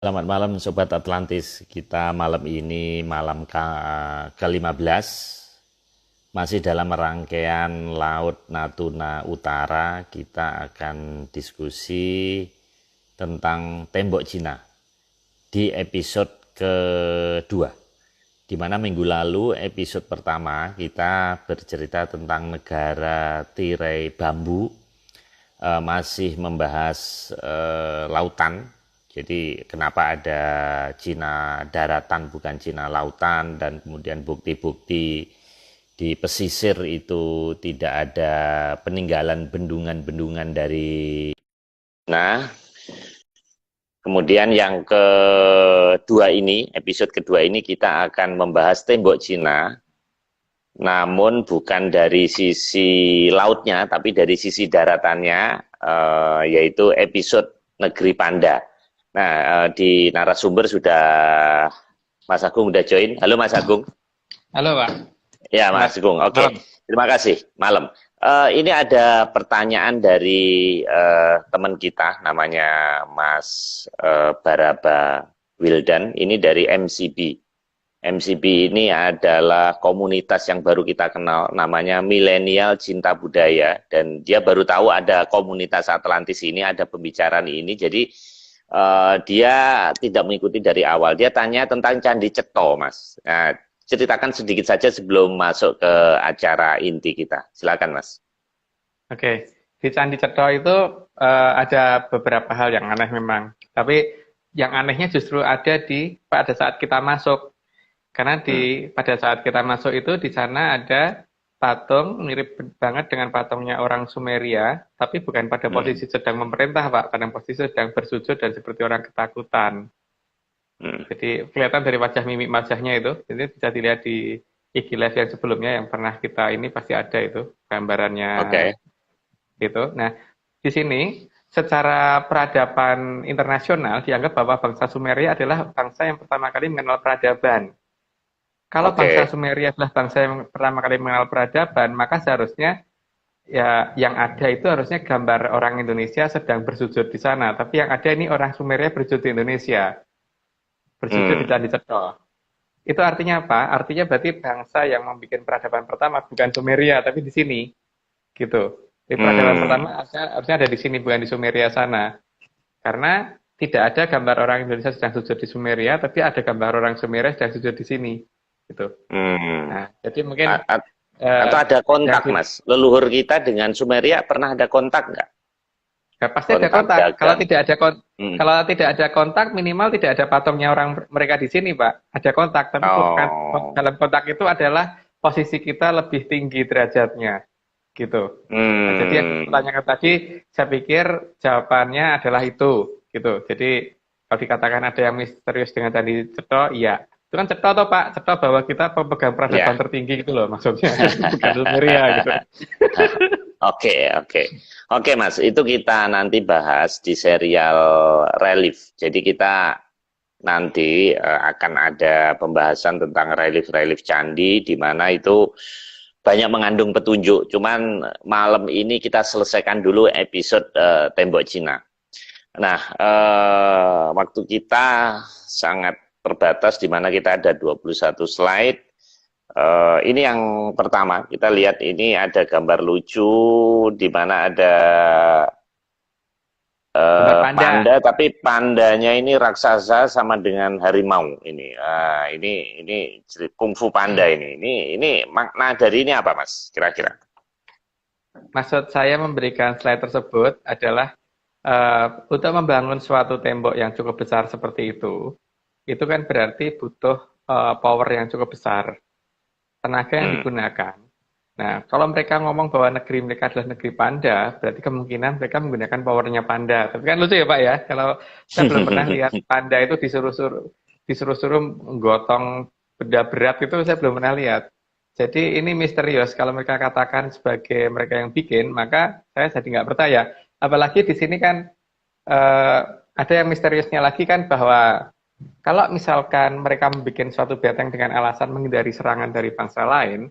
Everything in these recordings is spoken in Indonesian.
Selamat malam Sobat Atlantis. Kita malam ini malam ke-15 masih dalam rangkaian Laut Natuna Utara. Kita akan diskusi tentang tembok Cina di episode kedua. Di mana minggu lalu episode pertama kita bercerita tentang negara tirai bambu, masih membahas lautan. Jadi kenapa ada Cina daratan bukan Cina lautan, dan kemudian bukti-bukti di pesisir itu tidak ada peninggalan bendungan-bendungan dari. Nah, kemudian yang kedua ini, episode kedua ini kita akan membahas tembok Cina, namun bukan dari sisi lautnya, tapi dari sisi daratannya, yaitu episode Negeri Panda. Nah, di narasumber sudah Mas Agung udah join. Halo Mas Agung. Halo Pak. Ya Mas Agung, oke. Malam. Terima kasih, malam. Ini ada pertanyaan dari teman kita, namanya Mas Baraba Wildan. Ini dari MCB. MCB ini adalah komunitas yang baru kita kenal, namanya Milenial Cinta Budaya. Dan dia baru tahu ada komunitas Atlantis ini, ada pembicaraan ini. Jadi dia tidak mengikuti dari awal. Dia tanya tentang Candi Cetho, Mas. Nah, ceritakan sedikit saja sebelum masuk ke acara inti kita. Silakan, Mas. Oke, di Candi Cetho itu ada beberapa hal yang aneh memang. Tapi yang anehnya justru ada pada saat kita masuk. Karena pada saat kita masuk itu di sana ada patung mirip banget dengan patungnya orang Sumeria, tapi bukan pada posisi sedang memerintah, Pak. Pada posisi sedang bersujud dan seperti orang ketakutan. Jadi kelihatan dari wajah mimik wajahnya itu, jadi bisa dilihat di IG Live yang sebelumnya yang pernah kita ini pasti ada itu gambarannya. Oke. Gitu. Nah, di sini secara peradaban internasional dianggap bahwa bangsa Sumeria adalah bangsa yang pertama kali mengenal peradaban. Kalau bangsa Sumeria adalah bangsa yang pertama kali mengenal peradaban, maka seharusnya ya yang ada itu harusnya gambar orang Indonesia sedang bersujud di sana. Tapi yang ada ini orang Sumeria bersujud di Indonesia, bersujud di Candi Cetho. Itu artinya apa? Artinya berarti bangsa yang membuat peradaban pertama bukan Sumeria, tapi di sini, gitu. Jadi peradaban pertama harusnya ada di sini, bukan di Sumeria sana. Karena tidak ada gambar orang Indonesia sedang sujud di Sumeria, tapi ada gambar orang Sumeria sedang sujud di sini. Gitu. Nah, jadi mungkin atau ada kontak, Mas. Leluhur kita dengan Sumeria pernah ada kontak nggak? Ya, pasti ada kontak. Kalau tidak ada kontak, minimal tidak ada patungnya orang mereka di sini, Pak. Ada kontak, tapi bukan dalam kontak itu adalah posisi kita lebih tinggi derajatnya, gitu. Nah, jadi yang ditanyakan tadi, saya pikir jawabannya adalah itu, gitu. Jadi kalau dikatakan ada yang misterius dengan Candi Cetho, iya. Itu kan Cetho toh Pak, Cetho bahwa kita pemegang peradaban tertinggi gitu loh maksudnya, bukan Sumeria gitu. Oke Mas, itu kita nanti bahas di serial relief. Jadi kita nanti akan ada pembahasan tentang relief-relief candi, di mana itu banyak mengandung petunjuk. Cuman malam ini kita selesaikan dulu episode tembok Cina. Nah, waktu kita sangat terbatas, di mana kita ada 21 slide. Ini yang pertama, kita lihat ini ada gambar lucu, di mana ada panda, tapi pandanya ini raksasa sama dengan harimau. Ini kungfu panda ini. Ini makna dari ini apa, Mas? Kira-kira? Maksud saya memberikan slide tersebut adalah untuk membangun suatu tembok yang cukup besar seperti itu kan berarti butuh power yang cukup besar, tenaga yang digunakan. Nah, kalau mereka ngomong bahwa negeri mereka adalah negeri panda, berarti kemungkinan mereka menggunakan powernya panda. Tapi kan lucu ya Pak ya, kalau saya belum pernah lihat panda itu disuruh-suruh menggotong benda berat, itu saya belum pernah lihat. Jadi ini misterius. Kalau mereka katakan sebagai mereka yang bikin, maka saya jadi nggak percaya. Apalagi di sini kan ada yang misteriusnya lagi kan, bahwa kalau misalkan mereka membuat suatu benteng dengan alasan menghindari serangan dari bangsa lain,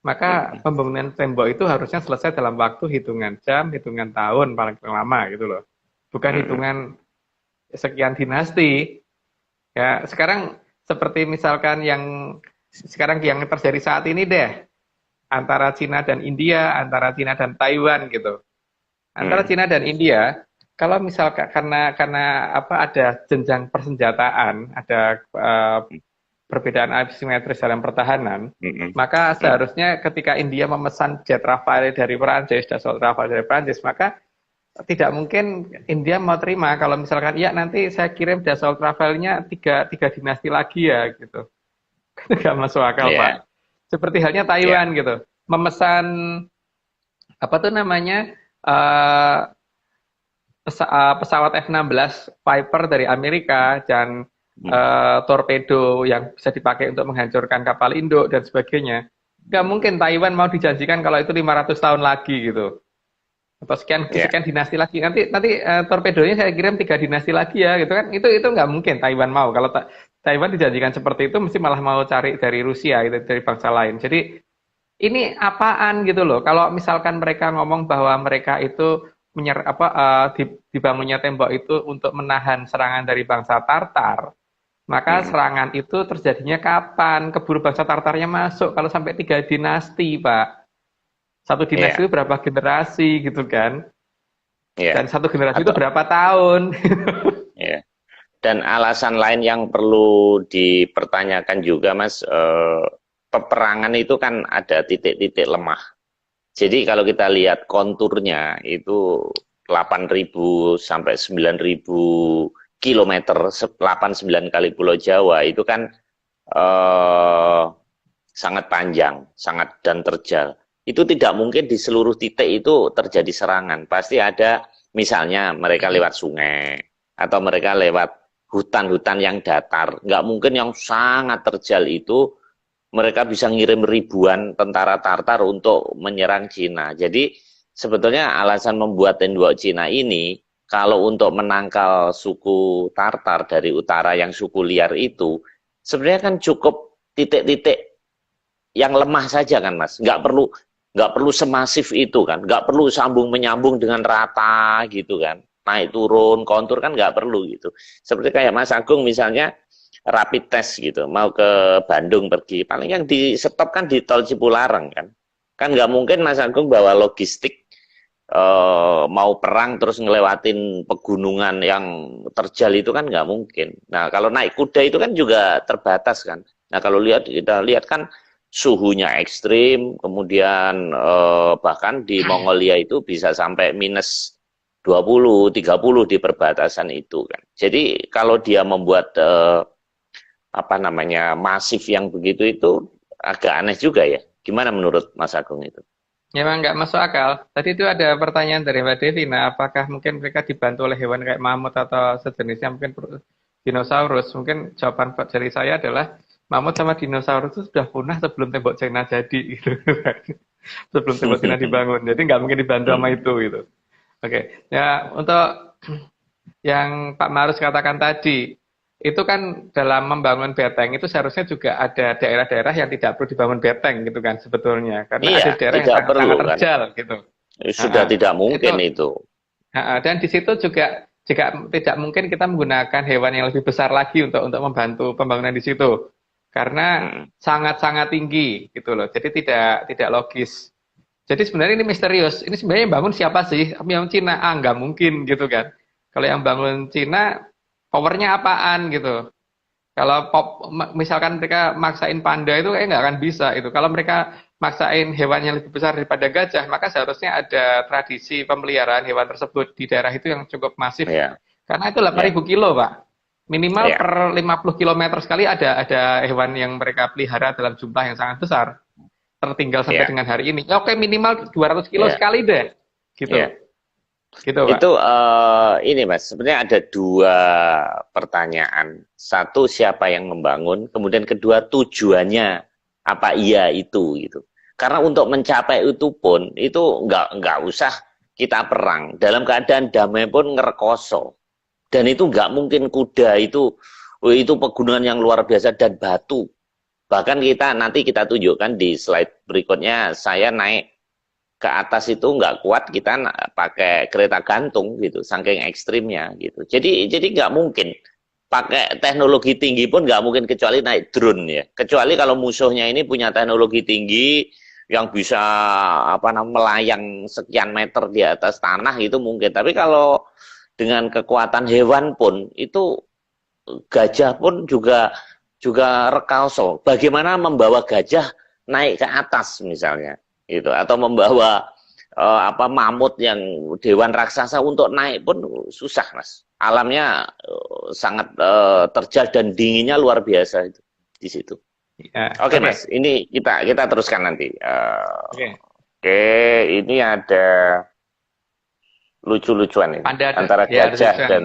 maka pembangunan tembok itu harusnya selesai dalam waktu hitungan jam, hitungan tahun paling lama gitu loh. Bukan hitungan sekian dinasti. Ya, sekarang seperti misalkan yang sekarang yang terjadi saat ini deh, antara Cina dan India, antara Cina dan Taiwan gitu. Antara Hmm. Cina dan India, kalau misalkan karena apa ada jenjang persenjataan, ada perbedaan asimetris dalam pertahanan, Hmm. maka Hmm. seharusnya ketika India memesan jet Rafale dari Perancis, Dassault Rafale dari Perancis, maka tidak mungkin India mau terima kalau misalkan ya nanti saya kirim Dassault Rafale-nya tiga dinasti lagi ya gitu. Nggak masuk akal Ya, Pak. Seperti halnya ya. Taiwan gitu, memesan apa tuh namanya uh, pesawat F-16 Viper dari Amerika dan Hmm. torpedo yang bisa dipakai untuk menghancurkan kapal induk dan sebagainya. Nggak mungkin Taiwan mau dijanjikan kalau itu 500 tahun lagi gitu. Atau sekian Ya. sekian dinasti lagi. Nanti torpedonya saya kirim 3 dinasti lagi ya gitu kan. Itu nggak mungkin Taiwan mau. Kalau Taiwan dijanjikan seperti itu mesti malah mau cari dari Rusia gitu, dari bangsa lain. Jadi ini apaan gitu loh. Kalau misalkan mereka ngomong bahwa mereka itu dibangunnya tembok itu untuk menahan serangan dari bangsa Tartar, maka Hmm. serangan itu terjadinya kapan? Keburu bangsa Tartarnya masuk kalau sampai 3 dinasti, Pak. Satu dinasti Ya. itu berapa generasi gitu kan? Ya. Dan satu generasi itu Atau berapa tahun? ya. Dan alasan lain yang perlu dipertanyakan juga, Mas, peperangan itu kan ada titik-titik lemah. Jadi kalau kita lihat konturnya itu 8.000 sampai 9.000 kilometer, 8-9 kali Pulau Jawa itu kan eh, sangat panjang, sangat dan terjal. Itu tidak mungkin di seluruh titik itu terjadi serangan. Pasti ada misalnya mereka lewat sungai atau mereka lewat hutan-hutan yang datar. Nggak mungkin yang sangat terjal itu mereka bisa ngirim ribuan tentara Tartar untuk menyerang Cina. Jadi sebetulnya alasan membuat tembok Cina ini kalau untuk menangkal suku Tartar dari utara yang suku liar itu sebenarnya kan cukup titik-titik yang lemah saja kan Mas. Nggak perlu semasif itu kan. Nggak perlu sambung menyambung dengan rata gitu kan. Naik turun kontur kan nggak perlu gitu. Seperti kayak Mas Agung misalnya rapid test gitu, mau ke Bandung pergi, paling yang di stop kan di tol Cipularang kan nggak mungkin Mas Agung bawa logistik mau perang terus ngelewatin pegunungan yang terjal itu kan nggak mungkin. Nah kalau naik kuda itu kan juga terbatas kan. Nah kalau kita lihat kan suhunya ekstrim, kemudian bahkan di Mongolia itu bisa sampai minus 20, 30 di perbatasan itu kan. Jadi kalau dia membuat apa namanya masif yang begitu itu agak aneh juga ya. Gimana menurut Mas Agung itu? Memang nggak masuk akal. Tadi itu ada pertanyaan dari Mbak Devina, apakah mungkin mereka dibantu oleh hewan kayak mamut atau sejenisnya, mungkin dinosaurus? Mungkin jawaban dari saya adalah mamut sama dinosaurus itu sudah punah sebelum tembok China jadi, gitu. Sebelum tembok China dibangun. Jadi nggak mungkin dibantu sama itu, gitu. Oke, ya untuk yang Pak Marus katakan tadi, itu kan dalam membangun beteng itu seharusnya juga ada daerah-daerah yang tidak perlu dibangun beteng gitu kan sebetulnya, karena Iya, ada daerah yang tidak perlu sangat-sangat kan. terjal gitu. Sudah Ha-ha. tidak Itu mungkin itu. dan di situ juga jika tidak mungkin kita menggunakan hewan yang lebih besar lagi untuk membantu pembangunan di situ karena Hmm. sangat-sangat tinggi gitu loh. Jadi tidak logis. Jadi sebenarnya ini misterius. Ini sebenarnya yang bangun siapa sih? Yang Cina? Ah, nggak mungkin gitu kan. Kalau yang bangun Cina, powernya apaan gitu. Kalau misalkan mereka maksain panda itu kayak nggak akan bisa itu. Kalau mereka maksain hewan yang lebih besar daripada gajah, maka seharusnya ada tradisi pemeliharaan hewan tersebut di daerah itu yang cukup masif. Ya, Karena itu 8.000 ya, kilo, Pak. Minimal ya, per 50 kilometer sekali ada hewan yang mereka pelihara dalam jumlah yang sangat besar. Tertinggal sampai ya, dengan hari ini. Ya, oke, minimal 200 kilo ya, sekali deh. Gitu. ya. Gitu, Pak. Itu ini Mas, sebenarnya ada dua pertanyaan. Satu siapa yang membangun, kemudian kedua tujuannya apa iya itu gitu. Karena untuk mencapai itu pun itu nggak usah kita perang. Dalam keadaan damai pun ngerekoso. Dan itu nggak mungkin kuda itu oh, itu pegunungan yang luar biasa dan batu. Bahkan nanti kita tunjukkan di slide berikutnya saya naik ke atas itu nggak kuat, kita pakai kereta gantung gitu, saking ekstrimnya gitu. Jadi nggak mungkin pakai teknologi tinggi pun nggak mungkin, kecuali naik drone ya. Kecuali kalau musuhnya ini punya teknologi tinggi yang bisa apa namanya melayang sekian meter di atas tanah, itu mungkin. Tapi kalau dengan kekuatan hewan pun itu, gajah pun juga rekauso. Bagaimana membawa gajah naik ke atas misalnya, itu, atau membawa apa mamut yang dewan raksasa untuk naik pun susah, Mas. Alamnya sangat terjal dan dinginnya luar biasa itu di situ. Ya, Oke, Mas, ini kita teruskan nanti. Oke, ini ada lucu-lucuan ini antara gajah dan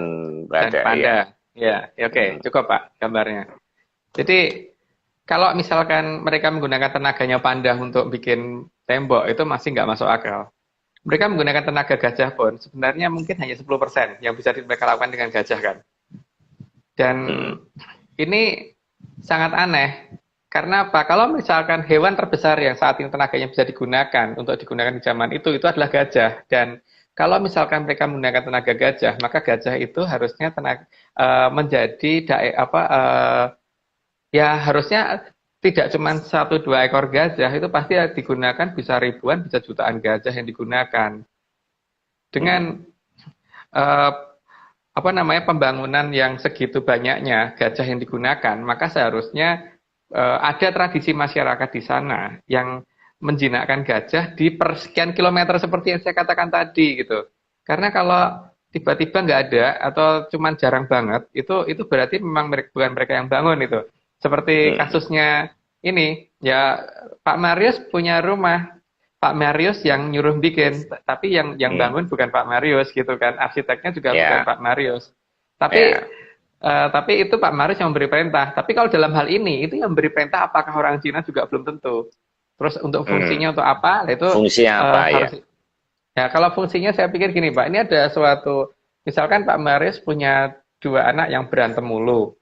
panda. Ya, oke, cukup Pak gambarnya. Jadi kalau misalkan mereka menggunakan tenaganya panda untuk bikin tembok, itu masih nggak masuk akal. Mereka menggunakan tenaga gajah pun sebenarnya mungkin hanya 10% yang bisa mereka lakukan dengan gajah kan. Dan ini sangat aneh. Karena apa? Kalau misalkan hewan terbesar yang saat ini tenaganya bisa digunakan untuk digunakan di zaman itu adalah gajah. Dan kalau misalkan mereka menggunakan tenaga gajah, maka gajah itu harusnya menjadi ya harusnya tidak cuma 1-2 ekor gajah, itu pasti digunakan bisa ribuan, bisa jutaan gajah yang digunakan. Dengan pembangunan yang segitu banyaknya gajah yang digunakan, maka seharusnya ada tradisi masyarakat di sana yang menjinakkan gajah di persekian kilometer seperti yang saya katakan tadi gitu. Karena kalau tiba-tiba nggak ada atau cuma jarang banget, itu berarti memang bukan mereka yang bangun itu. Seperti kasusnya ini, ya Pak Marius punya rumah, Pak Marius yang nyuruh bikin, tapi yang bangun bukan Pak Marius gitu kan, arsiteknya juga bukan Pak Marius. Tapi itu Pak Marius yang memberi perintah. Tapi kalau dalam hal ini, itu yang memberi perintah apakah orang Cina juga belum tentu. Terus untuk fungsinya untuk apa? Itu fungsinya apa ya, kalau fungsinya saya pikir gini Pak, ini ada suatu, misalkan Pak Marius punya 2 anak yang berantem mulu.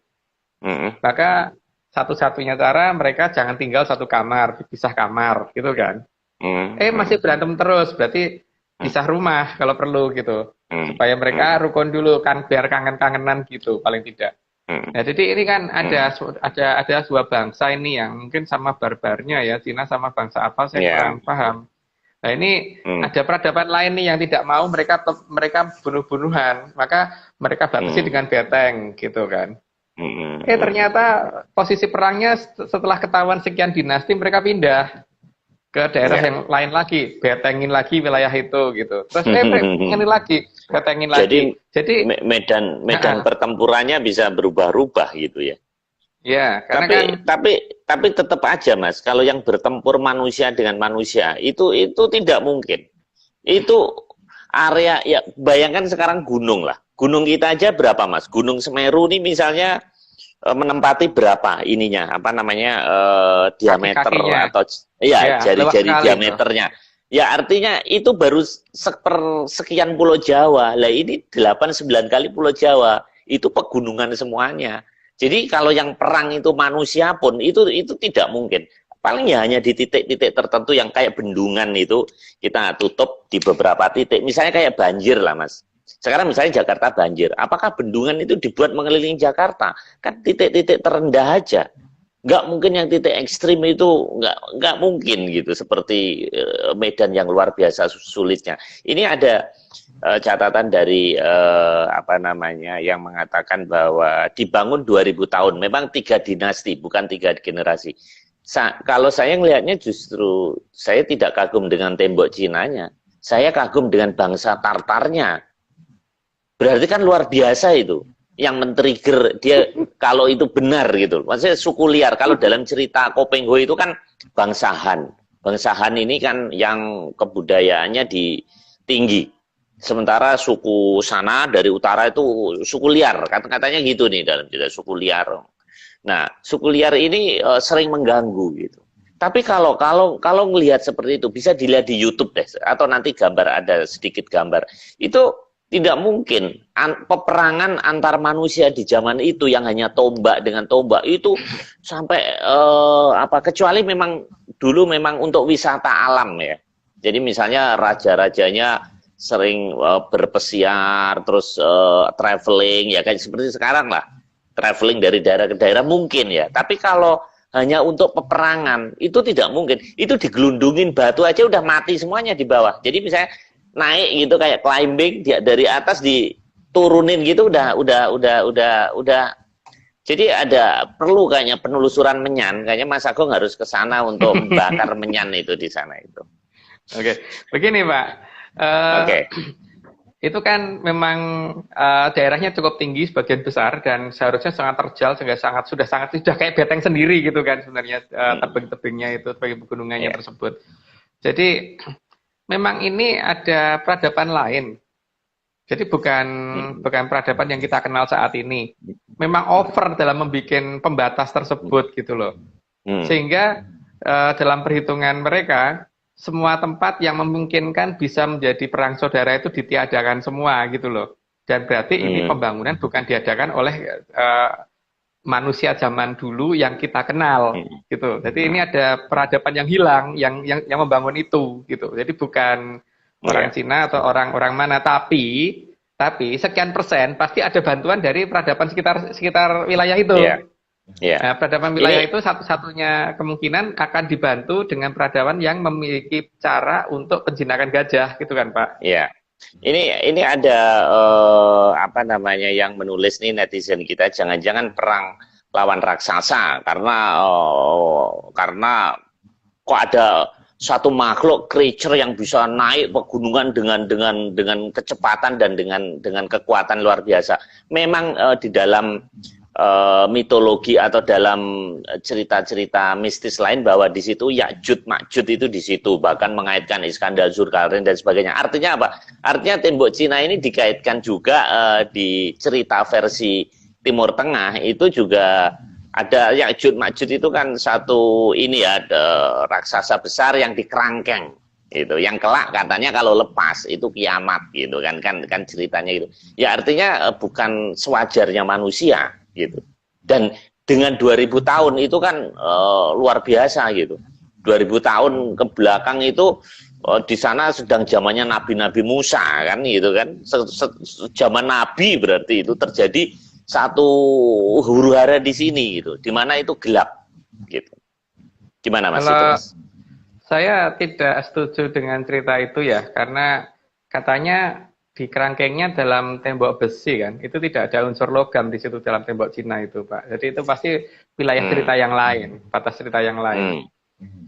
Maka satu-satunya cara mereka jangan tinggal satu kamar, dipisah kamar, gitu kan. Masih berantem terus, berarti pisah rumah kalau perlu gitu. Supaya mereka rukun dulu kan, biar kangen-kangenan gitu paling tidak. Nah, jadi ini kan ada sebuah bangsa ini yang mungkin sama barbarnya ya, Cina sama bangsa apa saya kurang paham. Nah, ini ada peradaban lain nih yang tidak mau mereka bunuh-bunuhan, maka mereka batasi dengan beteng gitu kan. Ternyata posisi perangnya setelah ketahuan sekian dinasti, mereka pindah ke daerah yang lain lagi, betengin lagi wilayah itu gitu. Terus betengin lagi. Jadi medan pertempurannya bisa berubah-ubah gitu ya. Ya, karena tapi tetap aja Mas, kalau yang bertempur manusia dengan manusia itu tidak mungkin. Itu area ya, bayangkan sekarang gunung lah. Gunung kita aja berapa Mas? Gunung Semeru ini misalnya menempati berapa ininya, apa namanya, diameter atau jari-jari diameternya. Ya artinya itu baru sekian Pulau Jawa. Lah ini 8-9 kali Pulau Jawa. Itu pegunungan semuanya. Jadi kalau yang perang itu manusia pun itu tidak mungkin. Paling ya hanya di titik-titik tertentu yang kayak bendungan itu kita tutup di beberapa titik. Misalnya kayak banjir lah Mas. Sekarang misalnya Jakarta banjir, apakah bendungan itu dibuat mengelilingi Jakarta? Kan titik-titik terendah aja. Nggak mungkin yang titik ekstrim itu, nggak mungkin gitu, seperti medan yang luar biasa sulitnya. Ini ada catatan dari yang mengatakan bahwa dibangun 2000 tahun, memang 3 dinasti, bukan 3 generasi. Kalau saya melihatnya justru saya tidak kagum dengan tembok Cinanya, saya kagum dengan bangsa Tartarnya. Berarti kan luar biasa itu, yang men-trigger dia kalau itu benar gitu. Maksudnya suku liar, kalau dalam cerita Kopengho itu kan bangsa Han. Bangsa Han ini kan yang kebudayaannya tinggi. Sementara suku sana dari utara itu suku liar, katanya gitu nih dalam cerita suku liar. Nah, suku liar ini sering mengganggu gitu. Tapi kalau melihat seperti itu, bisa dilihat di YouTube deh, atau nanti ada sedikit gambar. Itu tidak mungkin peperangan antar manusia di zaman itu yang hanya tombak dengan tombak itu sampai kecuali memang dulu memang untuk wisata alam ya. Jadi misalnya raja-rajanya sering berpesiar, terus traveling, ya kayak seperti sekarang lah. Traveling dari daerah ke daerah mungkin ya. Tapi kalau hanya untuk peperangan, itu tidak mungkin. Itu digelundungin batu aja udah mati semuanya di bawah. Jadi misalnya naik gitu kayak climbing, dia dari atas diturunin gitu udah. Jadi ada perlu kayaknya penelusuran Menyan. Kayaknya Mas Agung harus ke sana untuk membakar Menyan itu di sana itu. Oke, begini Pak. Oke. Itu kan memang daerahnya cukup tinggi sebagian besar dan seharusnya sangat terjal, sudah kayak beteng sendiri gitu kan sebenarnya tebing-tebingnya itu, tebing pegunungannya tersebut. Jadi memang ini ada peradaban lain. Jadi bukan peradaban yang kita kenal saat ini. Memang over dalam membuat pembatas tersebut gitu loh. Sehingga dalam perhitungan mereka semua tempat yang memungkinkan bisa menjadi perang saudara itu ditiadakan semua gitu loh. Dan berarti ini pembangunan bukan diadakan oleh manusia zaman dulu yang kita kenal gitu. Jadi ini ada peradaban yang hilang yang membangun itu gitu. Jadi bukan orang Cina atau orang mana, tapi sekian persen pasti ada bantuan dari peradaban sekitar wilayah itu. Nah, peradaban wilayah itu satu-satunya kemungkinan akan dibantu dengan peradaban yang memiliki cara untuk penjinakan gajah, gitu kan, Pak? Iya. Ini ada apa namanya yang menulis nih netizen kita, jangan-jangan perang lawan raksasa karena kok ada suatu makhluk creature yang bisa naik pegunungan dengan kecepatan dan dengan kekuatan luar biasa. Memang di dalam mitologi atau dalam cerita-cerita mistis lain bahwa di situ Ya'juj Ma'juj itu di situ, bahkan mengaitkan Iskandar Zulkarnain dan sebagainya. Artinya apa? Artinya tembok Cina ini dikaitkan juga di cerita versi Timur Tengah itu juga ada Ya'juj Ma'juj itu kan satu ini ya, raksasa besar yang dikerangkeng itu, yang kelak katanya kalau lepas itu kiamat gitu kan ceritanya itu. Ya artinya bukan sewajarnya manusia gitu. Dan dengan 2000 tahun itu kan luar biasa gitu. 2000 tahun ke belakang itu di sana sedang zamannya Nabi Musa kan gitu kan. Zaman Nabi berarti itu terjadi satu huru-hara di sini gitu. Di mana itu gelap gitu. Gimana Mas? Kalau saya tidak setuju dengan cerita itu ya, karena katanya di kerangkengnya dalam tembok besi kan, itu tidak ada unsur logam di situ dalam tembok Cina itu Pak. Jadi itu pasti wilayah cerita yang lain, batas cerita yang lain.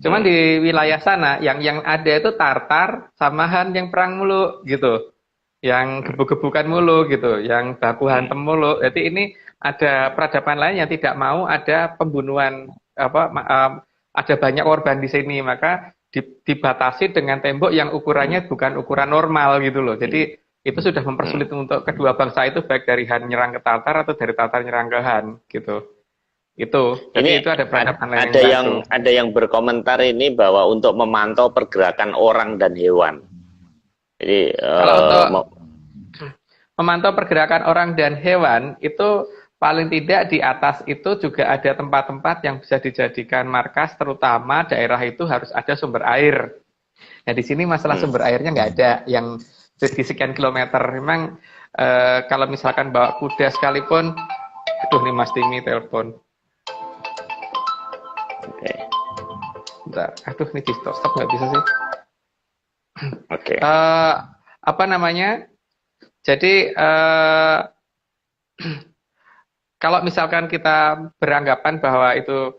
Cuman di wilayah sana yang ada itu Tartar sama Han yang perang mulu gitu, yang gebuk-gebukan mulu gitu, yang baku hantem mulu. Jadi ini ada peradaban lain yang tidak mau ada pembunuhan ada banyak korban di sini, maka dibatasi dengan tembok yang ukurannya bukan ukuran normal gitu loh. Jadi itu sudah mempersulit untuk kedua bangsa itu, baik dari Han nyerang ke Tatar atau dari Tatar nyerang ke Han gitu. Jadi ini itu ada peradaban lain ada yang berkomentar ini bahwa untuk memantau pergerakan orang dan hewan. Jadi kalau untuk memantau pergerakan orang dan hewan itu paling tidak di atas itu juga ada tempat-tempat yang bisa dijadikan markas, terutama daerah itu harus ada sumber air. Nah di sini masalah sumber airnya nggak ada yang di sekian kilometer. Memang kalau misalkan bawa kuda sekalipun, aduh nih Mas Timi telepon. Oke. Bentar, aduh nih di stop nggak bisa sih. Oke. Apa namanya? Jadi kalau misalkan kita beranggapan bahwa itu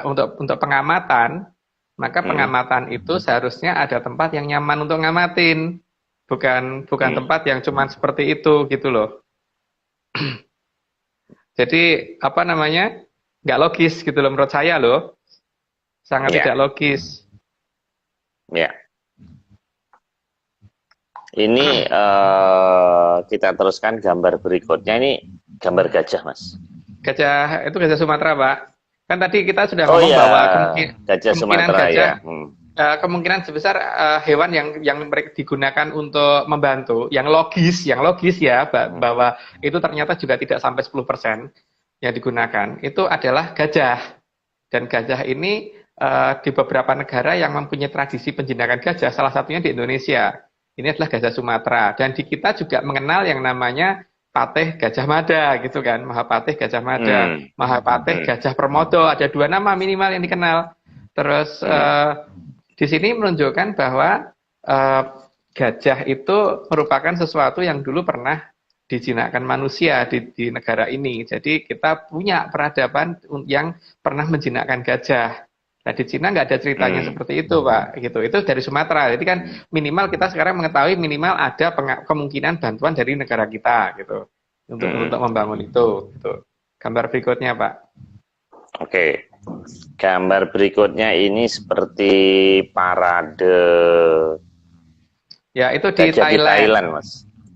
untuk pengamatan, maka pengamatan itu seharusnya ada tempat yang nyaman untuk ngamatin. Bukan tempat yang cuman seperti itu gitu loh. Jadi apa namanya, nggak logis gitu loh menurut saya loh, sangat tidak logis. Ya. Ini kita teruskan gambar berikutnya, ini gambar gajah Mas. Gajah itu gajah Sumatera Pak. Kan tadi kita sudah ngomong bahwa kemungkinan gajah kemungkinan sebesar hewan yang mereka digunakan untuk membantu, yang logis ya, bahwa itu ternyata juga tidak sampai 10% yang digunakan, itu adalah gajah. Dan gajah ini di beberapa negara yang mempunyai tradisi penjinakan gajah, salah satunya di Indonesia. Ini adalah gajah Sumatera. Dan di kita juga mengenal yang namanya Patih Gajah Mada, gitu kan. Mahapatih Gajah Mada, Mahapatih Gajah Permodo. Ada 2 nama minimal yang dikenal. Terus di sini menunjukkan bahwa gajah itu merupakan sesuatu yang dulu pernah dijinakkan manusia di negara ini. Jadi kita punya peradaban yang pernah menjinakkan gajah. Nah, di Cina nggak ada ceritanya seperti itu, Pak. Gitu. Itu dari Sumatera. Jadi kan minimal kita sekarang mengetahui minimal ada kemungkinan bantuan dari negara kita, gitu, untuk membangun itu. Gitu. Gambar berikutnya, Pak. Oke. Gambar berikutnya ini seperti parade. Ya, itu di Thailand. Thailand. Di Thailand, Mas.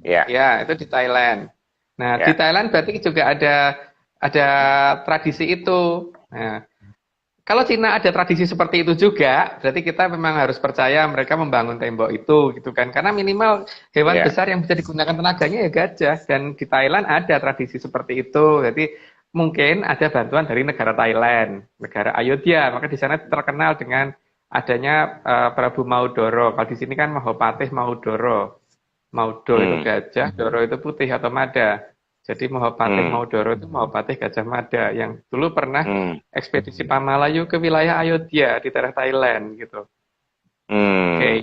Ya. Ya, itu di Thailand. Nah, di Thailand berarti juga ada tradisi itu. Nah, kalau Cina ada tradisi seperti itu juga, berarti kita memang harus percaya mereka membangun tembok itu, gitu kan? Karena minimal hewan besar yang bisa digunakan tenaganya ya gajah. Dan di Thailand ada tradisi seperti itu. Jadi mungkin ada bantuan dari negara Thailand, negara Ayodhya. Maka di sana terkenal dengan adanya Prabu Maudoro. Kalau di sini kan Mahapatih Maudoro. Maudo itu gajah, Doro itu putih atau mada. Jadi Mahapatih Maudoro itu Mahapatih Gajah Mada yang dulu pernah ekspedisi Pamalayu ke wilayah Ayodhya di daerah Thailand gitu. Oke.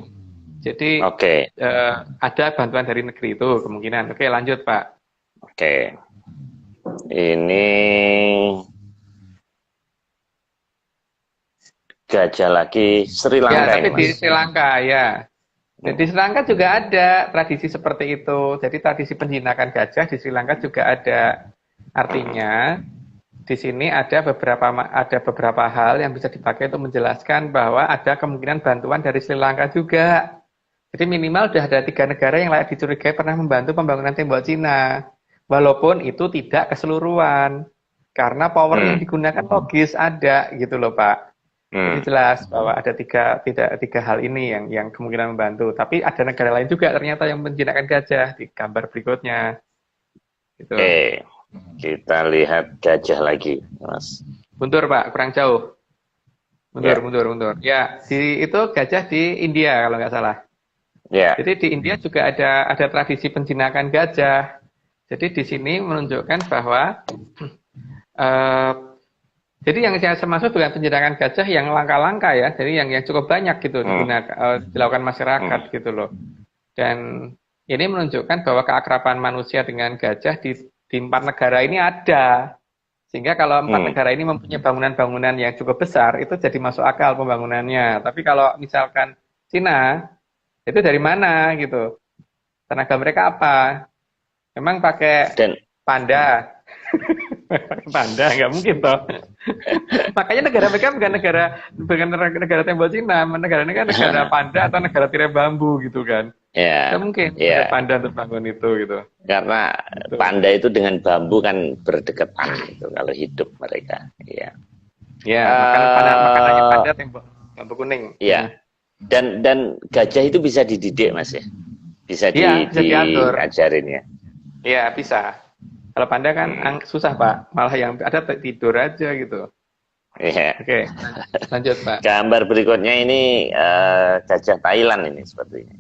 Jadi ada bantuan dari negeri itu kemungkinan. Oke, lanjut Pak. Oke. Ini gajah lagi Sri Lanka. Ya, tapi di Sri Lanka ya. Dan di Sri Lanka juga ada tradisi seperti itu. Jadi tradisi penjinakan gajah di Sri Lanka juga ada. Artinya di sini ada beberapa hal yang bisa dipakai untuk menjelaskan bahwa ada kemungkinan bantuan dari Sri Lanka juga. Jadi minimal sudah ada 3 negara yang layak dicurigai pernah membantu pembangunan tembok Cina. Walaupun itu tidak keseluruhan. Karena power yang digunakan logis ada gitu loh Pak. Jadi jelas bahwa ada tiga hal ini yang kemungkinan membantu. Tapi ada negara lain juga ternyata yang menjinakkan gajah di gambar berikutnya. Gitu. Oke, kita lihat gajah lagi, Mas. Mundur Pak, kurang jauh. Mundur. Ya, itu gajah di India kalau nggak salah. Ya. Jadi di India juga ada tradisi penjinakan gajah. Jadi di sini menunjukkan bahwa jadi yang saya maksud dengan penjinakan gajah yang langka-langka ya, jadi yang cukup banyak gitu dilakukan masyarakat gitu loh. Dan ini menunjukkan bahwa keakraban manusia dengan gajah di 4 negara ini ada. Sehingga kalau 4 negara ini mempunyai bangunan-bangunan yang cukup besar, itu jadi masuk akal pembangunannya. Tapi kalau misalkan Cina, itu dari mana gitu? Tenaga mereka apa? Memang pakai panda. Panda nggak mungkin toh. Makanya negara mereka bukan negara tembok Cina, negara ini kan negara panda atau negara tirai bambu gitu kan. Ya. Nggak mungkin ada panda untuk bangun itu gitu. Karena panda itu dengan bambu kan berdekatan gitu kalau hidup mereka. Iya. Ya, makanannya panda tembok bambu kuning. Iya. Dan gajah itu bisa dididik Mas ya. Bisa diajarin ya. Iya, bisa. Kalau panda kan susah Pak, malah yang ada tidur aja gitu. Iya. Oke, lanjut Pak. Gambar berikutnya ini gajah Thailand ini sepertinya.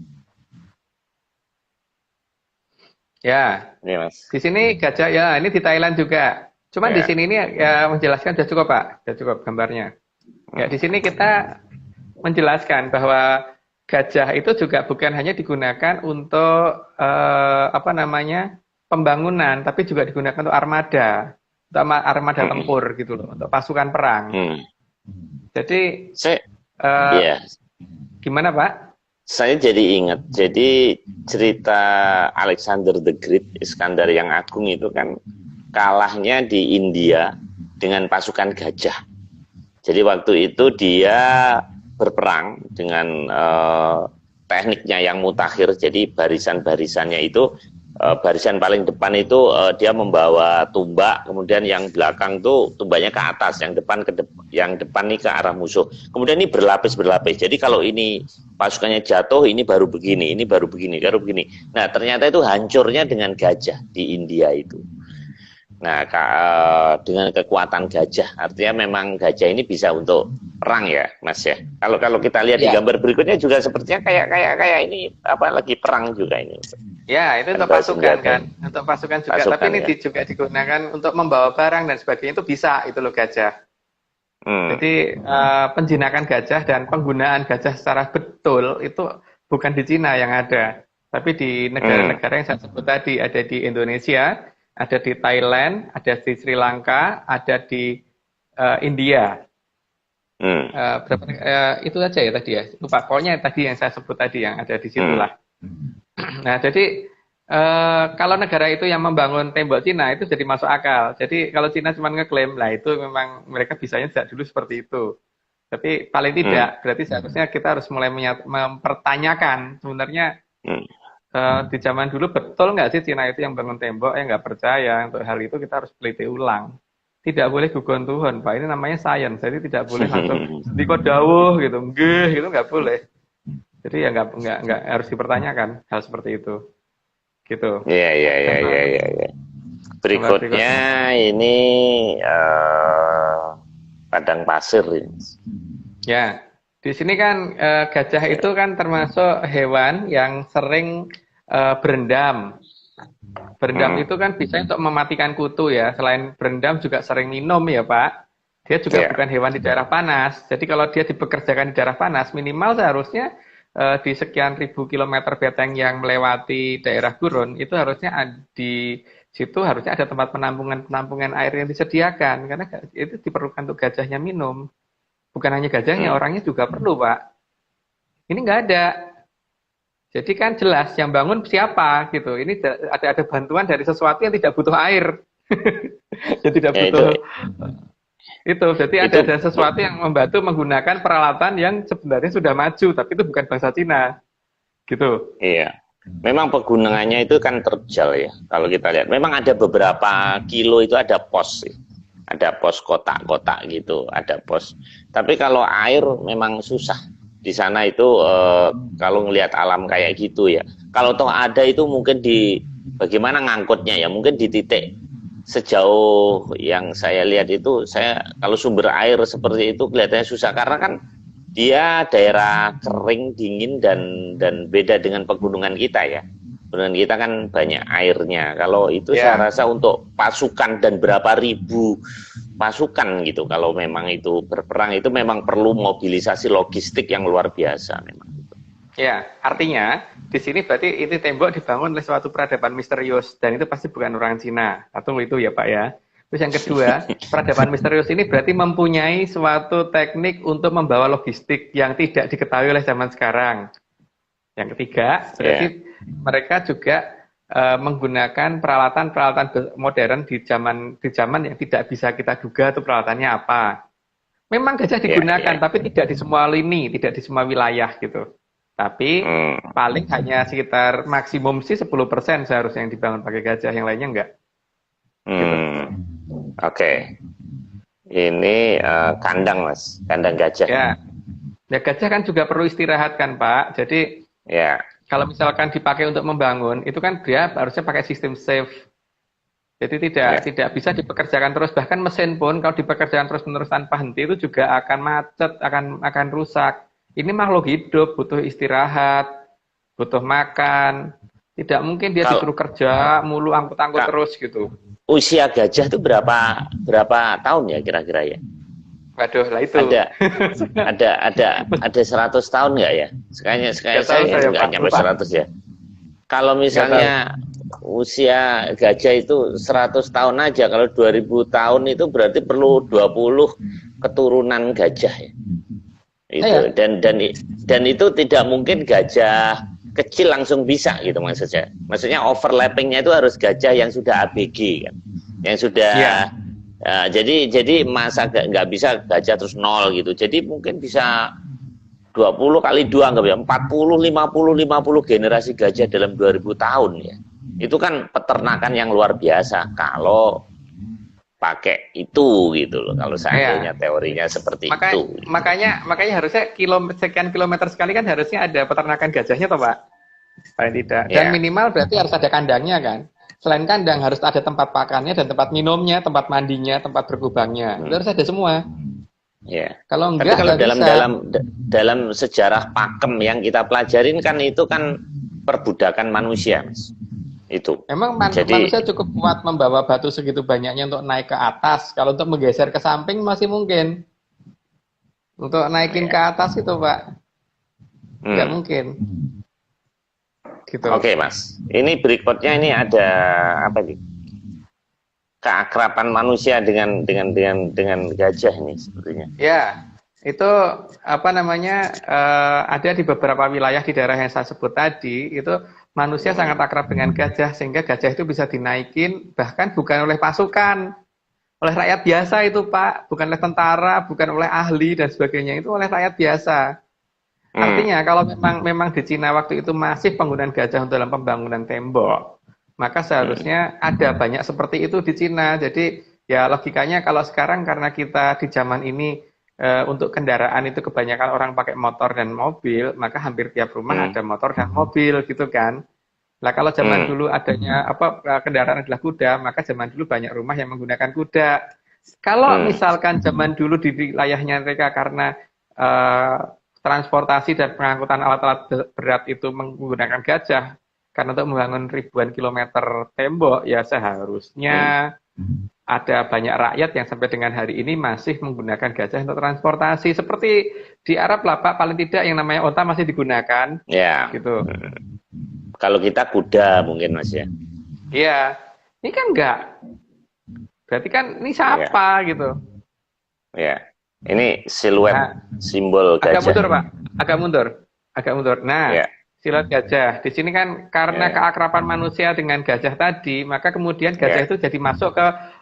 Ya, ini Mas. Di sini gajah ya, ini di Thailand juga. Cuman di sini ini ya menjelaskan sudah cukup Pak, sudah cukup gambarnya. Ya di sini kita menjelaskan bahwa gajah itu juga bukan hanya digunakan untuk pembangunan, tapi juga digunakan untuk armada tempur gitu loh, untuk pasukan perang. Jadi, gimana Pak? Saya jadi ingat, jadi cerita Alexander the Great, Iskandar yang Agung itu kan kalahnya di India dengan pasukan gajah. Jadi waktu itu dia berperang dengan tekniknya yang mutakhir, jadi barisan-barisannya itu barisan paling depan itu dia membawa tumbak, kemudian yang belakang tuh tumbaknya ke atas, yang depan nih ke arah musuh. Kemudian ini berlapis. Jadi kalau ini pasukannya jatuh, ini baru begini, baru begini. Nah ternyata itu hancurnya dengan gajah di India itu. Nah dengan kekuatan gajah, artinya memang gajah ini bisa untuk perang ya, Mas ya. Kalau kita lihat di Ya, gambar berikutnya juga sepertinya kayak ini apa lagi perang juga ini. ya itu untuk Bawa pasukan senjata, kan, untuk pasukan juga. Tapi pasukan ini ya. juga digunakan untuk membawa barang dan sebagainya itu bisa itu loh gajah. Hmm, Jadi penjinakan gajah dan penggunaan gajah secara betul itu bukan di Cina yang ada, tapi di hmm, negara-negara yang saya sebut tadi, ada di Indonesia, ada di Thailand, ada di Sri Lanka, ada di India. hmm, Itu aja ya tadi ya. Lupa. Pokoknya tadi yang saya sebut tadi yang ada di hmm. situlah. Nah, jadi kalau negara itu yang membangun tembok Cina itu jadi masuk akal. Jadi kalau Cina cuma ngeklaim, lah itu memang mereka bisanya sejak dulu seperti itu. Tapi paling Hmm, tidak, berarti seharusnya kita harus mulai mempertanyakan sebenarnya hmm. di zaman dulu betul nggak sih Cina itu yang bangun tembok? Nggak percaya. Untuk hal itu kita harus teliti ulang. Tidak boleh gugon Tuhan, Pak. Ini namanya sains. Jadi tidak boleh langsung diko dawuh gitu, nggih gitu nggak boleh. Jadi ya nggak harus dipertanyakan hal seperti itu. Gitu. Iya, iya, iya, iya, Gambar, iya, iya. gambar Berikutnya berikutnya. ini padang pasir ini. Ya, di sini kan gajah Ya. itu kan termasuk hewan yang sering berendam. Berendam Hmm, itu kan bisa untuk mematikan kutu ya. Selain berendam juga sering minum ya Pak. Dia juga ya. bukan hewan di daerah panas. Jadi kalau dia dipekerjakan di daerah panas, minimal seharusnya di sekian ribu kilometer beteng yang melewati daerah gurun, itu harusnya di situ harusnya ada tempat penampungan air yang disediakan. Karena itu diperlukan untuk gajahnya minum. Bukan hanya gajahnya, Hmm. orangnya juga perlu Pak. Ini nggak ada. Jadi kan jelas yang bangun siapa gitu. Ini ada bantuan dari sesuatu yang tidak butuh air. Yang tidak Ya butuh itu. Jadi itu ada sesuatu yang membantu menggunakan peralatan yang sebenarnya sudah maju, tapi itu bukan bangsa Cina. Gitu. iya. Memang pegunungannya itu kan terjal ya. Kalau kita lihat, memang ada beberapa kilo itu ada pos sih. Ada pos kotak-kotak gitu, ada pos. Tapi kalau air memang susah. Di sana itu kalau ngelihat alam kayak gitu ya. Kalau toh ada itu mungkin di bagaimana ngangkutnya ya, mungkin di titik sejauh yang saya lihat itu saya kalau sumber air seperti itu kelihatannya susah karena kan dia daerah kering, dingin dan beda dengan pegunungan kita ya. Pegunungan kita kan banyak airnya. Kalau itu saya Ya. rasa untuk pasukan dan berapa ribu pasukan gitu. Kalau memang itu berperang itu memang perlu mobilisasi logistik yang luar biasa memang. Ya, artinya di sini berarti ini tembok dibangun oleh suatu peradaban misterius dan itu pasti bukan orang Cina. Atau itu ya Pak ya. Terus yang kedua, peradaban misterius ini berarti mempunyai suatu teknik untuk membawa logistik yang tidak diketahui oleh zaman sekarang. Yang ketiga, Ya, berarti mereka juga menggunakan peralatan-peralatan modern di zaman yang tidak bisa kita duga itu peralatannya apa. Memang gajah ya, digunakan, ya. tapi tidak di semua lini, tidak di semua wilayah gitu. Tapi Hmm, paling hanya sekitar maksimum sih 10% seharusnya yang dibangun pakai gajah, yang lainnya enggak. Gitu. hmm. Oke. Ini kandang mas, kandang gajah. Ya, ya gajah kan juga perlu istirahat kan Pak. Jadi Ya, kalau misalkan dipakai untuk membangun, itu kan dia harusnya pakai sistem safe. Jadi tidak ya. tidak bisa dipekerjakan terus. Bahkan mesin pun kalau dipekerjakan terus-menerus tanpa henti itu juga akan macet, akan rusak. Ini makhluk hidup, butuh istirahat, butuh makan. Tidak mungkin dia Kalau disuruh kerja mulu angkut-angkut Kak, terus gitu. usia gajah itu berapa berapa tahun ya kira-kira ya? Waduh, lah itu. Ada ada 100 tahun nggak ya? Sekayaknya sekayaknya Nggak tahu saya saya nggak Pak, nyampe lupa. 100 ya. Kalau Nggak tahu. misalnya usia gajah itu 100 tahun aja, kalau 2000 tahun itu berarti perlu 20 keturunan gajah ya. Itu Ya, dan itu tidak mungkin gajah kecil langsung bisa gitu maksudnya. Maksudnya overlappingnya itu harus gajah yang sudah ABG kan. Yang sudah ya, jadi masa nggak bisa gajah terus nol gitu. Jadi mungkin bisa 20 kali 2 nggak bisa 40 50 generasi gajah dalam 2000 tahun ya. Itu kan peternakan yang luar biasa kalau pakai itu gitu loh. Kalau ya. seandainya teorinya seperti Maka, itu. makanya harusnya sekian kilometer sekali kan harusnya ada peternakan gajahnya toh Pak. Paling tidak. Dan Ya. minimal berarti harus ada kandangnya kan. Selain kandang harus ada tempat pakannya dan tempat minumnya, tempat mandinya, tempat berkubangnya. Itu Hmm. harus ada semua. Ya. Kalau Tapi enggak kalau nggak dalam bisa. dalam dalam sejarah pakem yang kita pelajarin kan itu kan perbudakan manusia, Mas. Itu. Memang Jadi manusia cukup kuat membawa batu segitu banyaknya untuk naik ke atas. Kalau untuk menggeser ke samping masih mungkin. Untuk naikin ke ya. atas itu, Pak, nggak Hmm. mungkin. Gitu. Oke, Mas. Ini berikutnya ini ada apa nih? Keakraban manusia dengan gajah ini sepertinya. Ya, itu apa namanya ada di beberapa wilayah di daerah yang saya sebut tadi, itu manusia sangat Hmm. akrab dengan gajah sehingga gajah itu bisa dinaikin bahkan bukan oleh pasukan, oleh rakyat biasa itu Pak, bukan oleh tentara, bukan oleh ahli dan sebagainya, itu oleh rakyat biasa. Hmm. Artinya kalau memang di Cina waktu itu masih penggunaan gajah untuk dalam pembangunan tembok, maka Hmm. seharusnya ada banyak seperti itu di Cina. Jadi ya logikanya kalau sekarang karena kita di zaman ini untuk kendaraan itu kebanyakan orang pakai motor dan mobil, maka hampir tiap rumah Hmm. ada motor dan mobil gitu kan. Nah kalau zaman Hmm. dulu adanya apa kendaraan adalah kuda, maka zaman dulu banyak rumah yang menggunakan kuda. Kalau Hmm. misalkan zaman dulu di wilayahnya mereka karena eh, transportasi dan pengangkutan alat-alat berat itu menggunakan gajah, karena untuk membangun ribuan kilometer tembok, ya Hmm. seharusnya ada banyak rakyat yang sampai dengan hari ini masih menggunakan gajah untuk transportasi. Seperti di Arab lah Pak, paling tidak yang namanya onta masih digunakan, Ya. gitu. Hmm. Kalau kita kuda mungkin, Mas ya. Iya, ini kan enggak. Berarti kan ini Ya. siapa gitu. Ya. Ini siluet Nah, simbol agak gajah mundur ini. Pak, agak mundur, agak mundur. Nah, Ya. silat gajah. Di sini kan karena Ya. keakraban manusia dengan gajah tadi, maka kemudian gajah Ya. itu jadi masuk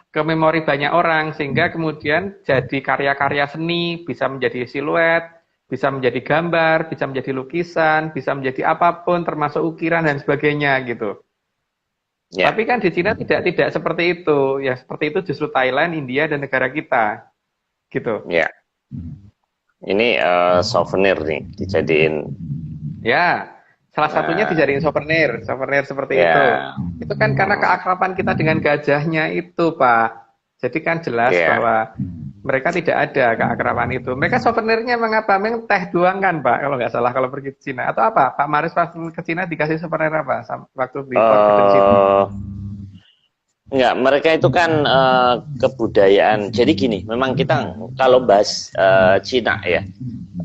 ke memori banyak orang sehingga kemudian jadi karya-karya seni, bisa menjadi siluet, bisa menjadi gambar, bisa menjadi lukisan, bisa menjadi apapun termasuk ukiran dan sebagainya gitu. Ya. Tapi kan di Cina tidak seperti itu. Ya seperti itu justru Thailand, India dan negara kita gitu. Ya. Ini souvenir nih dijadiin. Ya, salah satunya Nah, dijadiin souvenir, souvenir seperti itu. ya. Itu kan karena Hmm. keakraban kita dengan gajahnya itu, Pak. Jadi kan jelas Ya. bahwa mereka tidak ada keakraban itu. Mereka souvenirnya mengapa? Memang teh doang kan, Pak, kalau nggak salah kalau pergi ke Cina. Atau apa? Pak Maris waktu ke Cina dikasih souvenir apa? Waktu di Forbidden City. eh Enggak, mereka itu kan kebudayaan. Jadi gini, memang kita kalau bahas Cina ya,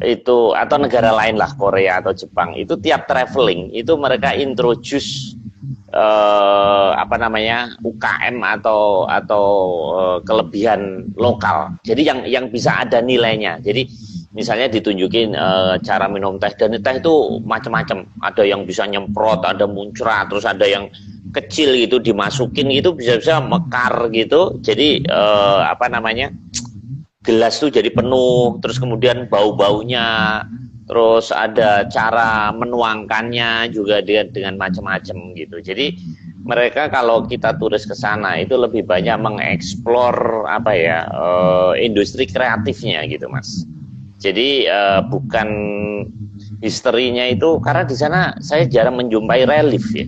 itu atau negara lain lah, Korea atau Jepang, itu tiap traveling itu mereka introduce apa namanya UKM atau kelebihan lokal. Jadi yang bisa ada nilainya. Jadi misalnya ditunjukin cara minum teh, dan teh itu macam-macam. Ada yang bisa nyemprot, ada muncrat, terus ada yang kecil gitu dimasukin gitu bisa-bisa mekar gitu. Jadi apa namanya gelas tuh jadi penuh, terus kemudian bau-baunya, terus ada cara menuangkannya juga dengan macam-macam gitu. Jadi mereka kalau kita turis ke sana itu lebih banyak mengeksplor apa ya industri kreatifnya gitu, Mas. Jadi bukan historinya itu, karena di sana saya jarang menjumpai relief ya.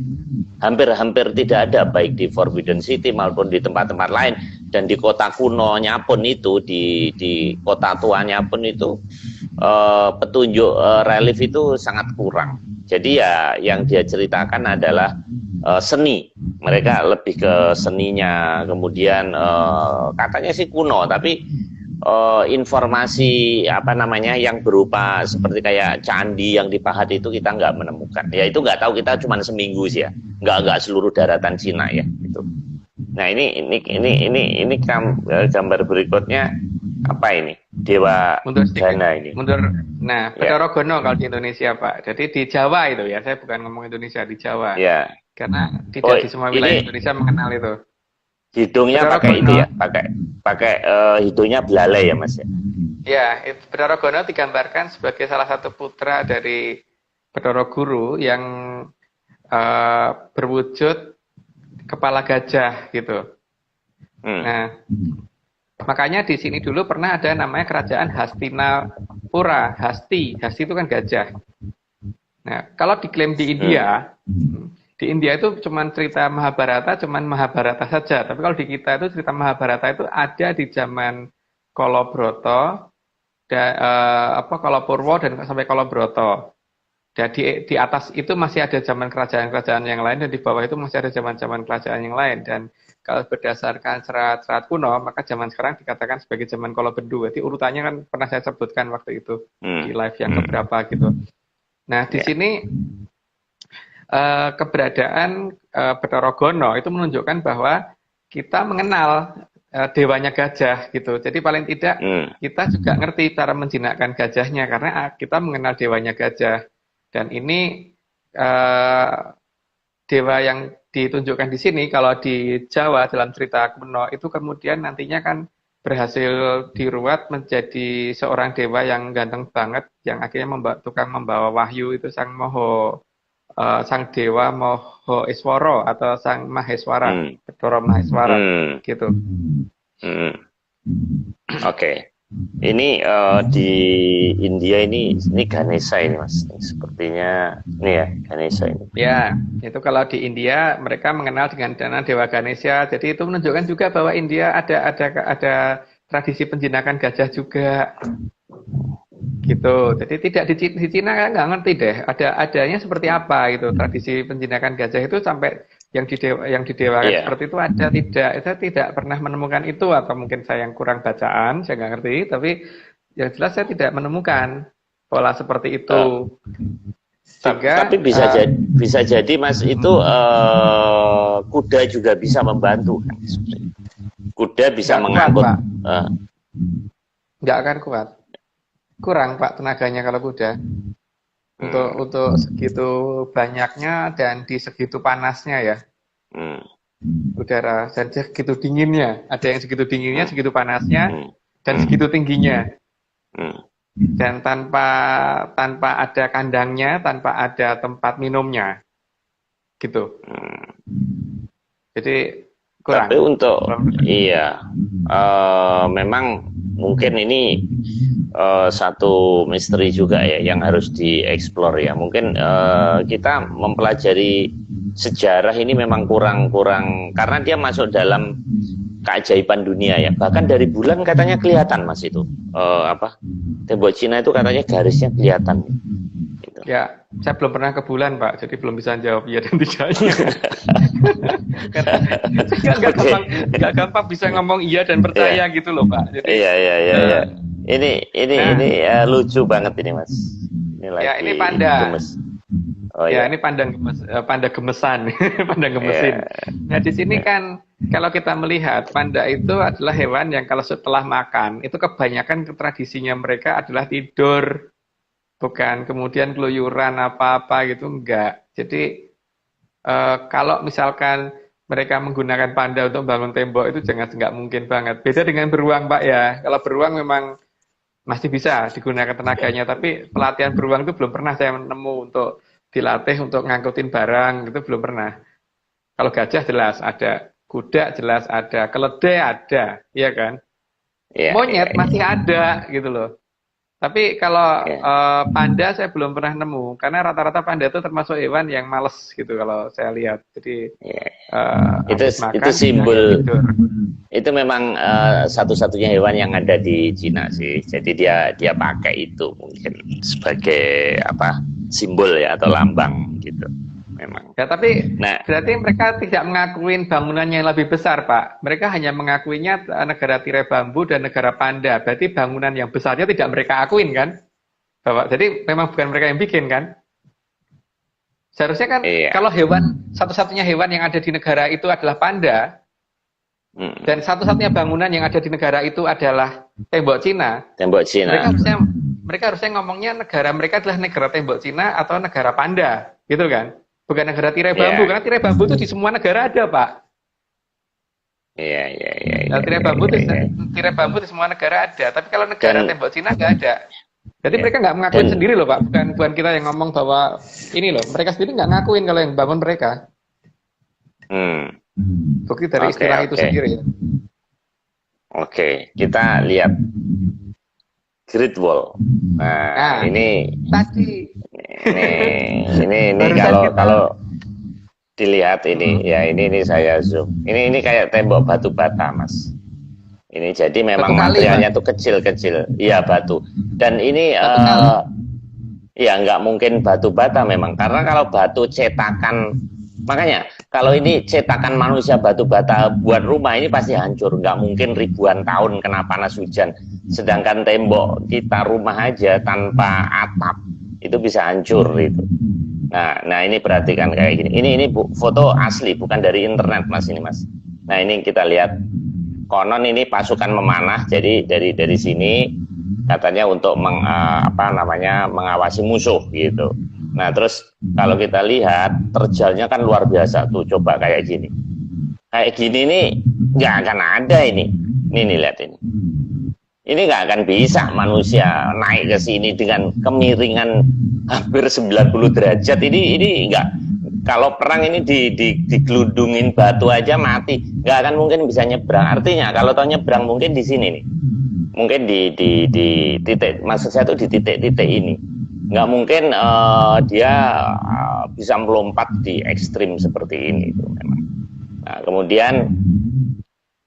Hampir-hampir tidak ada, baik di Forbidden City maupun di tempat-tempat lain, dan di kota kunonya pun itu, di kota tuanya pun itu petunjuk relief itu sangat kurang. Jadi ya yang dia ceritakan adalah seni. Mereka lebih ke seninya, kemudian katanya sih kuno, tapi informasi apa namanya yang berupa seperti kayak candi yang dipahat itu kita nggak menemukan. Ya itu nggak tahu, kita cuma seminggu sih ya, nggak seluruh daratan Cina ya itu. Nah ini gambar berikutnya apa ini? Dewa Mundur sedikit. Dana ini. Mundur. Nah, Ya, Bathara Gana kalau di Indonesia, Pak. Jadi di Jawa itu ya, saya bukan ngomong Indonesia, di Jawa. ya. Karena Oh tidak di semua wilayah ini Indonesia mengenal itu. hidungnya Bathara pakai itu Gana, ya, pakai hidungnya belalai ya Mas ya. ya, Bathara Gana digambarkan sebagai salah satu putra dari Bathara Guru yang berwujud kepala gajah gitu. Hmm. Nah, makanya di sini dulu pernah ada namanya kerajaan Hastinapura, Hasti itu kan gajah. Nah, kalau diklaim di India itu cuma cerita Mahabharata, cuman Mahabharata saja. Tapi kalau di kita itu cerita Mahabharata itu ada di zaman Kolobroto, Kalau Purwo dan sampai Kalobroto. Dan di atas itu masih ada zaman kerajaan-kerajaan yang lain, dan di bawah itu masih ada zaman-zaman kerajaan yang lain. Dan kalau berdasarkan serat-serat kuno, maka zaman sekarang dikatakan sebagai zaman Kolobendu. Jadi urutannya kan pernah saya sebutkan waktu itu di live yang keberapa gitu. Nah, di sini keberadaan Bathara Gana itu menunjukkan bahwa kita mengenal dewanya gajah gitu. Jadi paling tidak kita juga ngerti cara menjinakkan gajahnya karena kita mengenal dewanya gajah. Dan ini dewa yang ditunjukkan di sini kalau di Jawa dalam cerita kuno itu kemudian nantinya kan berhasil diruat menjadi seorang dewa yang ganteng banget yang akhirnya tukang membawa wahyu itu sang dewa Moho Iswara atau sang Maheswara, Bathara Maheswara gitu. Oke. Ini di India ini Ganesha ini Mas. Sepertinya ini ya Ganesha ini. Ya, itu kalau di India mereka mengenal dengan dewa Ganesha. Jadi itu menunjukkan juga bahwa India ada tradisi penjinakan gajah juga. Gitu. Jadi tidak di Cina kan nggak ngerti deh. Adanya seperti apa gitu. Tradisi penjinakan gajah itu sampai yang didewakan seperti itu ada tidak? Saya tidak pernah menemukan itu, atau mungkin saya yang kurang bacaan, saya nggak ngerti. Tapi yang jelas saya tidak menemukan pola seperti itu. Tapi bisa jadi Mas itu kuda juga bisa membantu kan? Kuda bisa mengangkut. Nggak akan kuat. Kurang Pak tenaganya kalau kuda. Untuk segitu banyaknya dan di segitu panasnya ya udara, dan segitu dinginnya, ada yang segitu dinginnya, segitu panasnya, dan segitu tingginya, dan tanpa ada kandangnya, tanpa ada tempat minumnya, gitu. Jadi kurang. Tapi memang mungkin ini satu misteri juga ya yang harus dieksplor ya. Mungkin kita mempelajari sejarah ini memang kurang karena dia masuk dalam keajaiban dunia ya. Bahkan dari bulan katanya kelihatan Mas itu tembok Cina itu katanya garisnya kelihatan. Gitu. Ya, saya belum pernah ke bulan Pak, jadi belum bisa jawab iya dan tidaknya. Karena nggak gampang bisa ngomong iya dan percaya gitu loh Pak. Jadi, iya. Ini lucu banget ini Mas. Ini panda. Gemes. Ini panda gemesan, panda gemesin. Nah di sini kan kalau kita melihat panda itu adalah hewan yang kalau setelah makan itu kebanyakan tradisinya mereka adalah tidur, bukan kemudian keluyuran apa-apa gitu, enggak. Jadi kalau misalkan mereka menggunakan panda untuk bangun tembok itu nggak mungkin banget. Beda dengan beruang Pak ya. Kalau beruang memang masih bisa digunakan tenaganya, tapi pelatihan beruang itu belum pernah saya nemu untuk dilatih untuk ngangkutin barang, itu belum pernah. Kalau gajah jelas ada, kuda jelas ada, keledai ada, iya kan? Monyet masih ada gitu loh. Tapi kalau panda saya belum pernah nemu, karena rata-rata panda itu termasuk hewan yang males gitu kalau saya lihat. Jadi itu simbol. Itu memang satu-satunya hewan yang ada di Cina sih. Jadi dia pakai itu mungkin sebagai simbol ya atau lambang gitu. Memang. Ya tapi berarti mereka tidak mengakui bangunannya yang lebih besar Pak. Mereka hanya mengakuinya negara tirai bambu dan negara panda. Berarti bangunan yang besarnya tidak mereka akuin kan? Jadi memang bukan mereka yang bikin kan? Seharusnya kan kalau satu-satunya hewan yang ada di negara itu adalah panda, dan satu-satunya bangunan yang ada di negara itu adalah tembok Cina. Mereka harusnya ngomongnya negara mereka adalah negara tembok Cina atau negara panda, gitu kan? Bukan negara tirai bambu, karena tirai bambu itu di semua negara ada, Pak. Iya. Tirai bambu di semua negara ada, tapi kalau negara tembok Cina nggak ada. Jadi mereka nggak mengakuin sendiri loh, Pak. Bukan kita yang ngomong bahwa ini loh, mereka sendiri nggak ngakuin kalau yang bangun mereka. Bukti dari istilah itu sendiri ya. Oke, kita lihat Great Wall. Nah, ini tadi. Ini kalau dilihat ini ya ini saya zoom. Ini kayak tembok batu bata Mas. Ini jadi memang Batu kali, materialnya Pak. tuh kecil-kecil. Iya, batu. Dan ini Batu kali. ya nggak mungkin batu bata memang. Karena kalau batu cetakan, makanya kalau ini cetakan manusia batu bata buat rumah ini pasti hancur. Nggak mungkin ribuan tahun kena panas hujan. Sedangkan tembok kita rumah aja tanpa atap itu bisa hancur itu. Nah ini perhatikan kayak gini. Ini foto asli, bukan dari internet mas ini mas. Nah ini kita lihat. Konon ini pasukan memanah, jadi dari sini katanya untuk mengawasi musuh gitu. Nah terus kalau kita lihat terjalnya kan luar biasa tuh, coba kayak gini nih nggak akan ada ini nih lihat ini nggak akan bisa manusia naik ke sini dengan kemiringan hampir 90 derajat. Ini nggak, kalau perang ini digelundungin batu aja mati, nggak akan mungkin bisa nyebrang. Artinya kalau tahu nyebrang mungkin di sini nih, mungkin di titik, maksud saya tuh di titik-titik ini, nggak mungkin dia bisa melompat di ekstrim seperti ini itu memang. Nah kemudian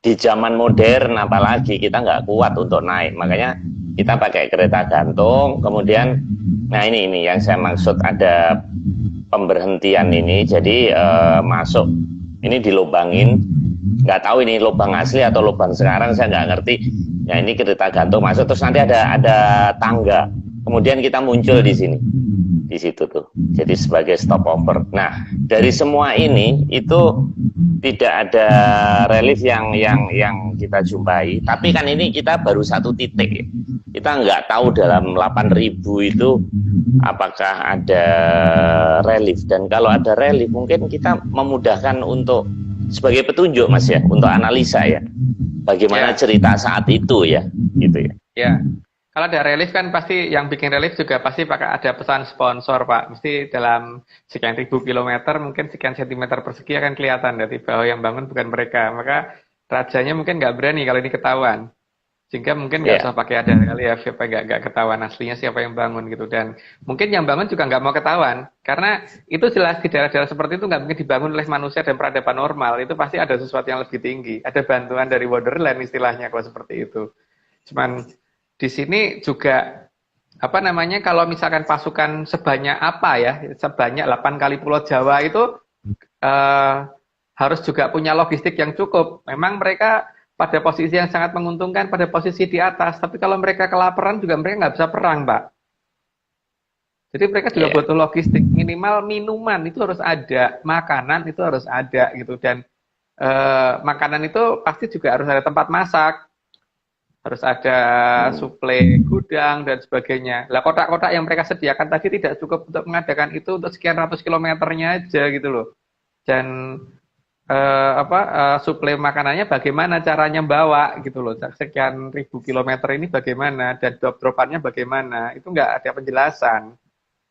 di zaman modern apalagi kita nggak kuat untuk naik, makanya kita pakai kereta gantung. Kemudian nah ini yang saya maksud, ada pemberhentian ini, jadi masuk ini dilobangin, nggak tahu ini lubang asli atau lubang sekarang, saya nggak ngerti. Nah ini kereta gantung masuk, terus nanti ada tangga, kemudian kita muncul di sini, di situ tuh, jadi sebagai stopover. Nah dari semua ini itu tidak ada relief yang kita jumpai, tapi kan ini kita baru satu titik, kita nggak tahu dalam 8.000 itu apakah ada relief, dan kalau ada relief mungkin kita memudahkan untuk sebagai petunjuk mas ya, untuk analisa ya, bagaimana cerita saat itu ya, gitu ya. Ya, kalau ada relief kan pasti yang bikin relief juga pasti pakai ada pesan sponsor Pak. Mesti dalam sekian ribu kilometer mungkin sekian sentimeter persegi akan kelihatan dari bahwa yang bangun bukan mereka. Maka rajanya mungkin nggak berani kalau ini ketahuan. Sehingga mungkin nggak usah pakai ada relief, siapa nggak ketahuan aslinya siapa yang bangun gitu. Dan mungkin yang bangun juga nggak mau ketahuan. Karena itu jelas di daerah-daerah seperti itu nggak mungkin dibangun oleh manusia dan peradaban normal. Itu pasti ada sesuatu yang lebih tinggi. Ada bantuan dari Wonderland istilahnya kalau seperti itu. Cuman di sini juga apa namanya, kalau misalkan pasukan sebanyak apa ya, sebanyak 8 kali Pulau Jawa itu harus juga punya logistik yang cukup. Memang mereka pada posisi yang sangat menguntungkan, pada posisi di atas, tapi kalau mereka kelaparan juga mereka nggak bisa perang, Pak. Jadi mereka juga butuh logistik, minimal minuman itu harus ada, makanan itu harus ada gitu, dan makanan itu pasti juga harus ada tempat masak, harus ada suplai gudang dan sebagainya. Lah kotak-kotak yang mereka sediakan tadi tidak cukup untuk mengadakan itu untuk sekian ratus kilometernya aja gitu loh. Dan suplai makanannya bagaimana caranya bawa gitu loh, sekian ribu kilometer ini bagaimana, dan drop-dropannya bagaimana, itu nggak ada penjelasan.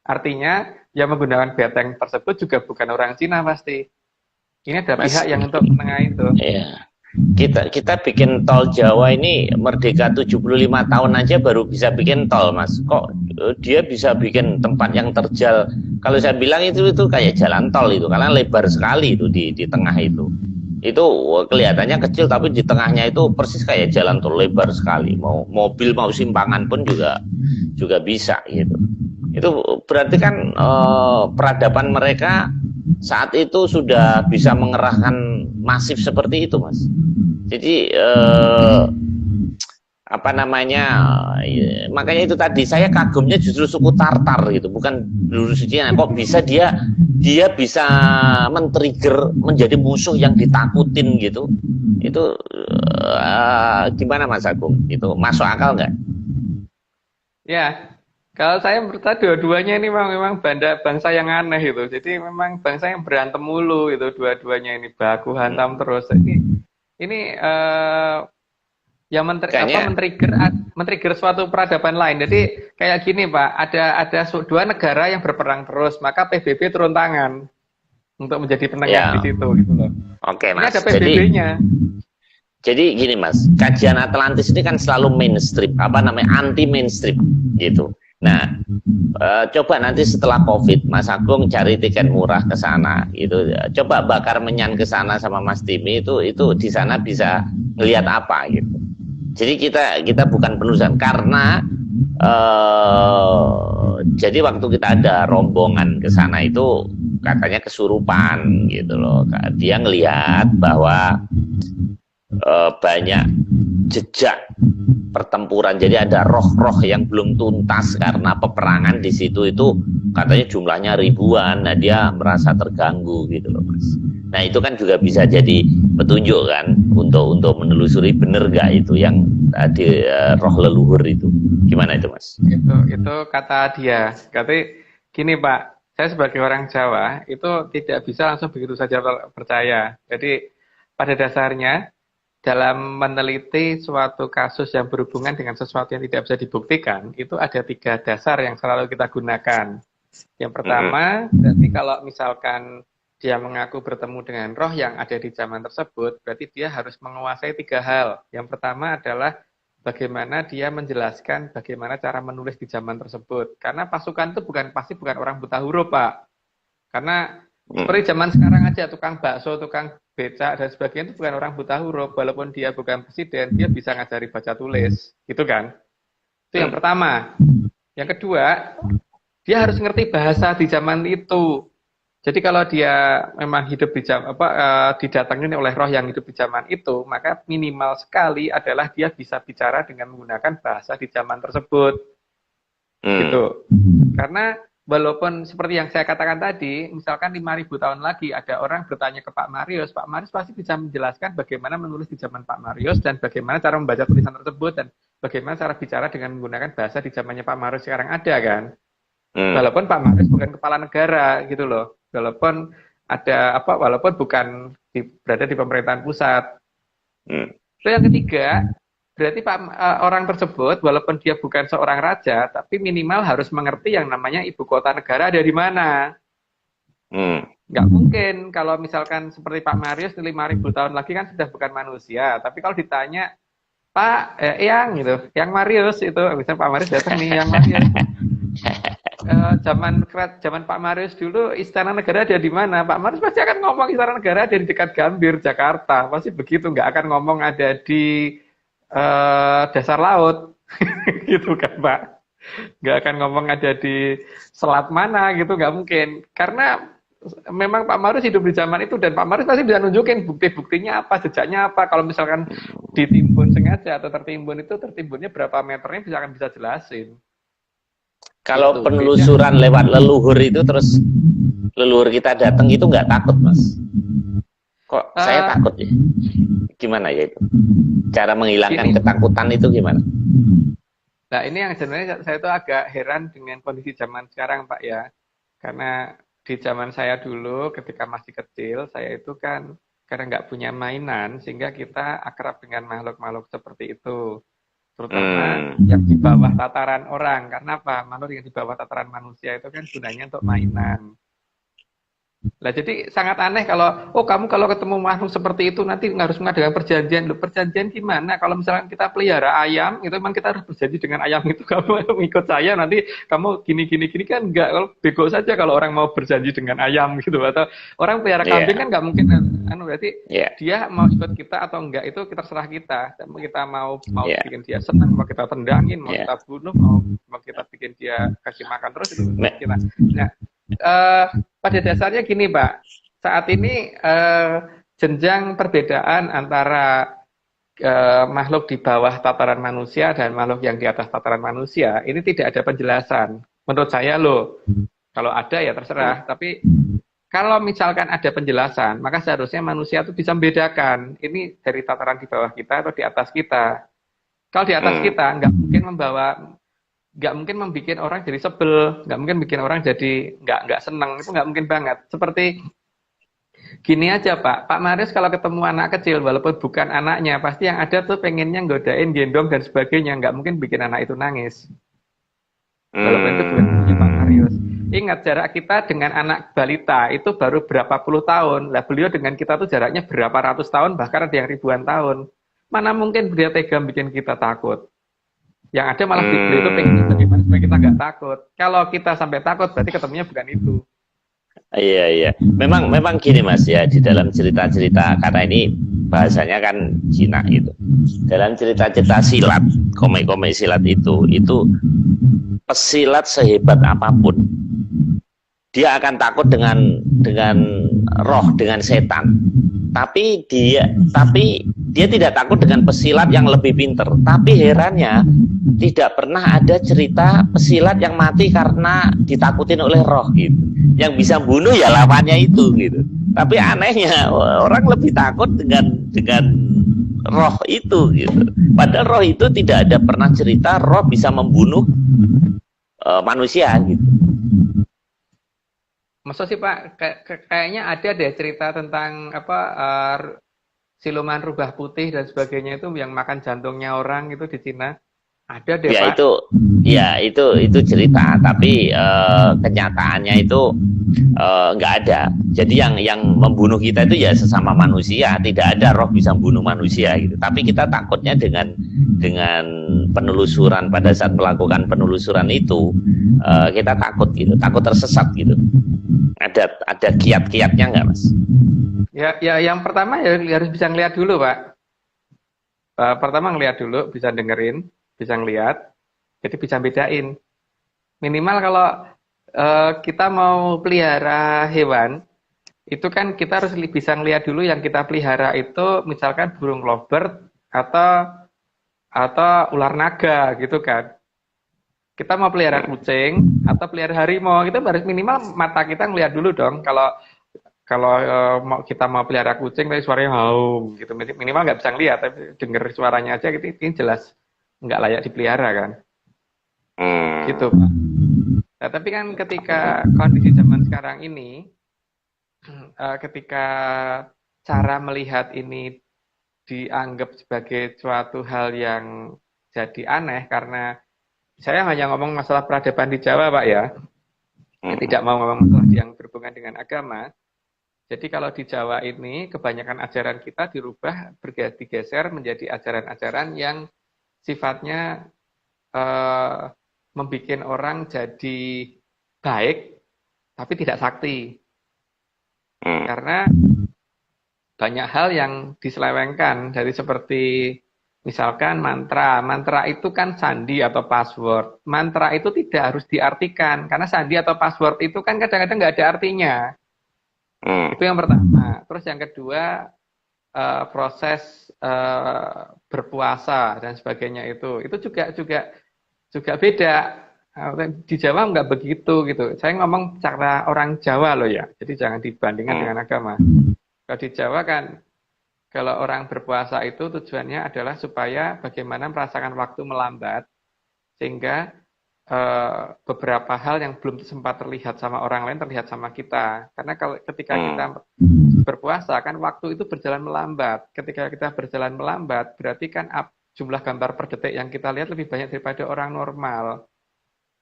Artinya yang menggunakan beteng tersebut juga bukan orang Cina pasti. Ini ada pihak yang untuk menengah itu. Iya. Kita bikin tol Jawa ini merdeka 75 tahun aja baru bisa bikin tol mas. Kok dia bisa bikin tempat yang terjal? Kalau saya bilang itu kayak jalan tol itu, karena lebar sekali itu di tengah itu. Itu kelihatannya kecil tapi di tengahnya itu persis kayak jalan tol, lebar sekali. Mau mobil mau simpangan pun juga bisa gitu. Itu berarti kan peradaban mereka saat itu sudah bisa mengerahkan masif seperti itu mas. Jadi apa namanya, makanya itu tadi saya kagumnya justru suku Tartar gitu, bukan dulu Cina. Kok bisa dia bisa men-trigger menjadi musuh yang ditakutin gitu. Itu gimana Mas Agung, itu masuk akal nggak? Ya, kalau saya menurut dua-duanya ini memang bangsa yang aneh gitu. Jadi memang bangsa yang berantem mulu itu, dua-duanya ini baku hantam terus. Ini yang men-trigger suatu peradaban lain. Jadi kayak gini Pak, ada dua negara yang berperang terus, maka PBB turun tangan untuk menjadi penengah di situ gitu loh. Oke Ini Mas. ada PBB-nya. Jadi gini Mas, kajian Atlantis ini kan selalu mainstream, anti mainstream gitu. Nah, coba nanti setelah COVID, Mas Agung cari tiket murah ke sana, gitu. Coba bakar menyan ke sana sama Mas Timi, itu di sana bisa ngelihat apa, gitu. Jadi kita bukan penulisan karena jadi waktu kita ada rombongan ke sana itu katanya kesurupan gitu loh. Dia ngelihat bahwa banyak jejak pertempuran. Jadi ada roh-roh yang belum tuntas karena peperangan di situ itu katanya jumlahnya ribuan. Nah, dia merasa terganggu gitu loh, Mas. Nah, itu kan juga bisa jadi petunjuk kan untuk menelusuri bener gak itu yang tadi roh leluhur itu. Gimana itu, Mas? Itu kata dia. Katanya gini, Pak, saya sebagai orang Jawa itu tidak bisa langsung begitu saja percaya. Jadi pada dasarnya dalam meneliti suatu kasus yang berhubungan dengan sesuatu yang tidak bisa dibuktikan, itu ada 3 dasar yang selalu kita gunakan. Yang pertama, berarti kalau misalkan dia mengaku bertemu dengan roh yang ada di zaman tersebut, berarti dia harus menguasai 3 hal. Yang pertama adalah bagaimana dia menjelaskan bagaimana cara menulis di zaman tersebut. Karena pasukan itu pasti bukan orang buta huruf, Pak. Karena seperti zaman sekarang aja, tukang bakso, tukang becak, dan sebagainya itu bukan orang buta huruf. Walaupun dia bukan presiden, dia bisa ngajari baca tulis. Gitu kan? Itu yang pertama. Yang kedua, dia harus ngerti bahasa di zaman itu. Jadi kalau dia memang hidup di didatangi oleh roh yang hidup di zaman itu, maka minimal sekali adalah dia bisa bicara dengan menggunakan bahasa di zaman tersebut. Gitu. Karena walaupun seperti yang saya katakan tadi, misalkan 5.000 tahun lagi ada orang bertanya ke Pak Marius pasti bisa menjelaskan bagaimana menulis di zaman Pak Marius dan bagaimana cara membaca tulisan tersebut dan bagaimana cara bicara dengan menggunakan bahasa di zamannya Pak Marius sekarang ada kan. Walaupun Pak Marius bukan kepala negara gitu loh. Walaupun bukan berada di pemerintahan pusat. Terus yang ketiga, berarti orang tersebut walaupun dia bukan seorang raja, tapi minimal harus mengerti yang namanya ibu kota negara ada di mana. Nggak mungkin kalau misalkan seperti Pak Marius 5.000 tahun lagi kan sudah bukan manusia. Tapi kalau ditanya, Pak, yang Marius itu, misalnya Pak Marius datang nih, yang Marius. Zaman Pak Marius dulu istana negara ada di mana? Pak Marius pasti akan ngomong istana negara ada di dekat Gambir, Jakarta. Pasti begitu, nggak akan ngomong ada di dasar laut. Gitu kan, Pak. Nggak akan ngomong ada di selat mana gitu, nggak mungkin. Karena memang Pak Marius hidup di zaman itu dan Pak Marius pasti bisa nunjukin bukti-buktinya apa, jejaknya apa. Kalau misalkan ditimbun sengaja atau tertimbunnya berapa meternya akan bisa jelasin. Kalau penelusuran lewat leluhur itu terus leluhur kita datang itu nggak takut, Mas? Kok saya takut ya? Gimana ya itu? Cara menghilangkan ketakutan itu gimana? Nah ini yang sebenarnya saya tuh agak heran dengan kondisi zaman sekarang, Pak ya. Karena di zaman saya dulu ketika masih kecil, saya itu kan karena nggak punya mainan sehingga kita akrab dengan makhluk-makhluk seperti itu. Terutama yang di bawah tataran orang. Karena apa? Makhluk yang di bawah tataran manusia itu kan gunanya untuk mainan. Lah jadi sangat aneh kalau kamu kalau ketemu makhluk seperti itu nanti harus mengadakan perjanjian. Loh, perjanjian gimana? Kalau misalkan kita pelihara ayam, itu memang kita harus berjanji dengan ayam itu, kamu ikut saya nanti kamu gini kan enggak. Kalau bego saja kalau orang mau berjanji dengan ayam gitu, atau orang pelihara kambing kan enggak mungkin berarti dia mau ikut kita atau enggak itu terserah kita. Kita mau bikin dia senang, mau kita tendangin, mau kita bunuh, mau kita bikin dia kasih makan terus itu kita. Nah, pada dasarnya gini, Pak. Saat ini jenjang perbedaan antara makhluk di bawah tataran manusia dan makhluk yang di atas tataran manusia ini tidak ada penjelasan. Menurut saya loh. Kalau ada ya terserah. Tapi kalau misalkan ada penjelasan, maka seharusnya manusia itu bisa membedakan ini dari tataran di bawah kita atau di atas kita. Kalau di atas kita nggak mungkin membuat orang jadi sebel, nggak mungkin bikin orang jadi nggak seneng, itu nggak mungkin banget. Seperti gini aja, Pak Marius kalau ketemu anak kecil, walaupun bukan anaknya, pasti yang ada tuh pengennya godain, gendong dan sebagainya, nggak mungkin bikin anak itu nangis. Walaupun itu bukan Pak Marius. Ingat jarak kita dengan anak balita itu baru berapa puluh tahun, lah beliau dengan kita tuh jaraknya berapa ratus tahun, bahkan ada yang ribuan tahun. Mana mungkin dia tega bikin kita takut? Yang ada malah beliau itu pengen bagaimana supaya kita nggak takut. Kalau kita sampai takut berarti ketemunya bukan itu. Iya, iya. Memang gini Mas ya, di dalam cerita-cerita, karena ini bahasanya kan Cina itu. Dalam cerita-cerita silat, komik-komik silat itu pesilat sehebat apapun, dia akan takut dengan roh, dengan setan. Tapi dia tidak takut dengan pesilat yang lebih pinter. Tapi herannya tidak pernah ada cerita pesilat yang mati karena ditakutin oleh roh gitu. Yang bisa bunuh ya lawannya itu gitu. Tapi anehnya orang lebih takut dengan roh itu gitu. Padahal roh itu tidak ada pernah cerita roh bisa membunuh manusia gitu. Maksud sih Pak, kayaknya ada deh cerita tentang apa siluman rubah putih dan sebagainya itu yang makan jantungnya orang itu di Cina. Ada deh Ya Pak. itu, ya itu cerita, tapi kenyataannya itu nggak ada. Jadi yang membunuh kita itu ya sesama manusia, tidak ada roh bisa membunuh manusia gitu. Tapi kita takutnya dengan penelusuran, pada saat melakukan penelusuran itu kita takut gitu, takut tersesat gitu. Ada kiat-kiatnya nggak Mas? Ya, ya yang pertama ya harus bisa ngeliat dulu Pak. Pertama ngeliat dulu, bisa dengerin, bisa ngeliat, jadi bisa bedain. Minimal kalau kita mau pelihara hewan, itu kan kita harus bisa ngeliat dulu yang kita pelihara itu misalkan burung lovebird atau ular naga gitu kan. Kita mau pelihara kucing atau pelihara harimau, itu harus minimal mata kita ngeliat dulu dong. Kalau kalau kita mau pelihara kucing tapi suaranya haum gitu, minimal nggak bisa ngeliat, tapi denger suaranya aja gitu, ini jelas nggak layak dipelihara kan. Gitu Pak. Nah, tapi kan ketika kondisi zaman sekarang ini, ketika cara melihat ini dianggap sebagai suatu hal yang jadi aneh, karena saya hanya ngomong masalah peradaban di Jawa Pak ya, tidak mau ngomong masalah yang berhubungan dengan agama. Jadi kalau di Jawa ini kebanyakan ajaran kita dirubah, digeser menjadi ajaran-ajaran yang sifatnya membuat orang jadi baik tapi tidak sakti. Karena banyak hal yang diselewengkan, dari seperti misalkan mantra. Mantra itu kan sandi atau password. Mantra itu tidak harus diartikan, karena sandi atau password itu kan kadang-kadang nggak ada artinya. Itu yang pertama. Terus yang kedua, proses berpuasa dan sebagainya itu juga beda. Di Jawa nggak begitu gitu. Saya ngomong cara orang Jawa loh ya. Jadi jangan dibandingkan dengan agama. Kalau di Jawa kan, kalau orang berpuasa itu tujuannya adalah supaya bagaimana merasakan waktu melambat, sehingga beberapa hal yang belum sempat terlihat sama orang lain terlihat sama kita. Karena kalau ketika kita berpuasa kan waktu itu berjalan melambat. Ketika kita berjalan melambat, berarti kan jumlah gambar per detik yang kita lihat lebih banyak daripada orang normal.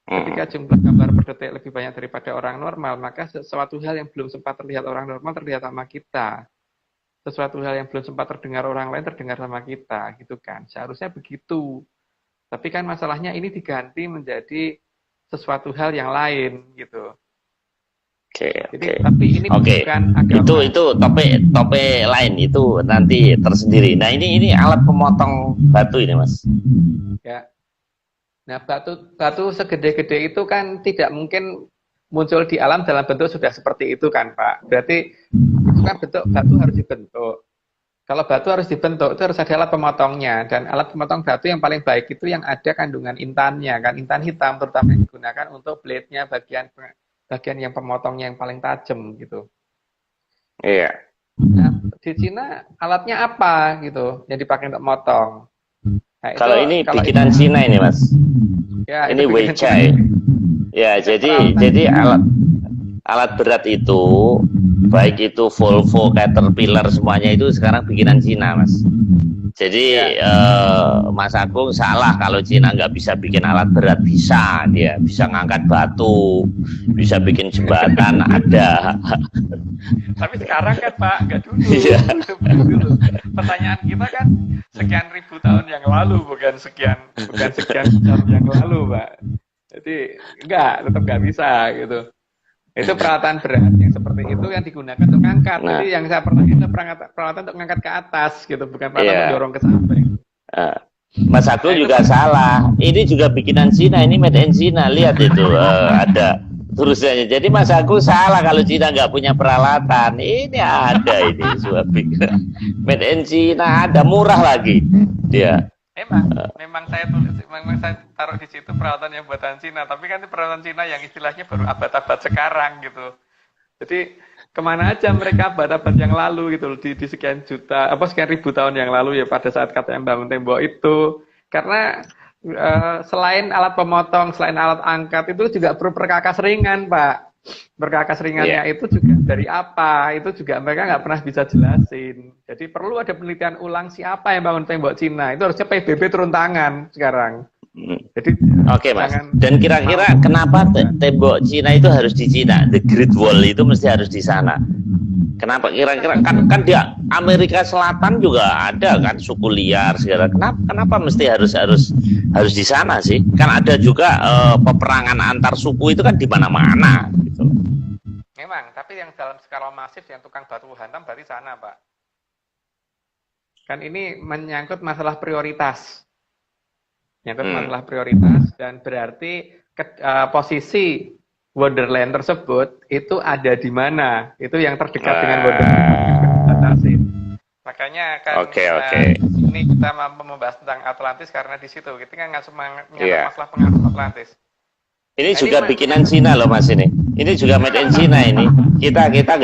Ketika jumlah gambar per detik lebih banyak daripada orang normal, maka sesuatu hal yang belum sempat terlihat orang normal terlihat sama kita. Sesuatu hal yang belum sempat terdengar orang lain terdengar sama kita, gitu kan. Seharusnya begitu. Tapi kan masalahnya ini diganti menjadi sesuatu hal yang lain, gitu. Jadi, tapi ini bukan agama. Itu topik lain, itu nanti tersendiri. Nah ini alat pemotong batu ini Mas. Ya. Nah batu segede-gede itu kan tidak mungkin muncul di alam dalam bentuk sudah seperti itu kan Pak. Berarti itu kan bentuk batu harus dibentuk. Kalau batu harus dibentuk itu harus ada alat pemotongnya, dan alat pemotong batu yang paling baik itu yang ada kandungan intannya kan, intan hitam terutama yang digunakan untuk blade-nya, bagian yang pemotongnya yang paling tajam gitu. Iya. Nah, di Cina alatnya apa gitu yang dipakai untuk motong? Nah, kalau bikinan Cina ini Mas. Ya, ini Weichai. Ya, jadi alat berat itu, baik itu Volvo, Caterpillar, semuanya itu sekarang bikinan Cina Mas. Jadi Mas Agung salah kalau Cina nggak bisa bikin alat berat. Bisa, dia bisa ngangkat batu, bisa bikin jembatan, ada. Tapi sekarang kan Pak, nggak dulu. Iya. Pertanyaan kita kan sekian ribu tahun yang lalu, bukan sekian tahun yang lalu Pak. Jadi tetap nggak bisa gitu. Itu peralatan berat yang seperti itu yang digunakan untuk ngangkat. Nah, Jadi yang saya pernah itu peralatan untuk ngangkat ke atas gitu, bukan peralatan iya. mendorong ke samping. Eh, Mas Nah, Agus itu juga salah. Ini juga bikinan Cina, ini made in Cina. Lihat itu ada tulisannya. Jadi Mas Agus salah kalau Cina nggak punya peralatan. Ini ada ini sebuah bikinan made in Cina, ada murah lagi. Dia. memang saya taruh di situ peralatan yang buatan Cina, tapi kan itu peralatan Cina yang istilahnya baru abad-abad sekarang gitu. Jadi kemana aja mereka abad-abad yang lalu gitu di sekian juta sekian ribu tahun yang lalu ya pada saat katanya bangun tembok itu, karena selain alat pemotong, selain alat angkat itu juga perlu perkakas ringan, Pak. Berkakas ringannya itu juga dari apa? Itu juga mereka nggak pernah bisa jelasin. Jadi perlu ada penelitian ulang siapa yang bangun tembok Cina. Itu harusnya PBB turun tangan sekarang. Jadi Oke, Mas. Dan kira-kira kenapa tembok Cina itu harus di Cina? The Great Wall itu mesti harus di sana. Kenapa kira-kira kan di Amerika Selatan juga ada kan suku liar segala. Kenapa mesti harus di sana sih? Kan ada juga peperangan antar suku itu kan di mana-mana gitu. Memang, tapi yang dalam skala masif yang tukang batu hantam berarti sana, Pak. Kan ini menyangkut masalah prioritas. Masalah prioritas, dan berarti posisi Wonderland tersebut itu ada di mana? Itu yang terdekat dengan Wonderland. Makanya kan ini kita mampu membahas tentang Atlantis karena di situ kita kan nggak cuma masalah pengaruh Atlantis. Ini juga bikinan Cina loh Mas ini. Ini juga made in China ini. Kita nggak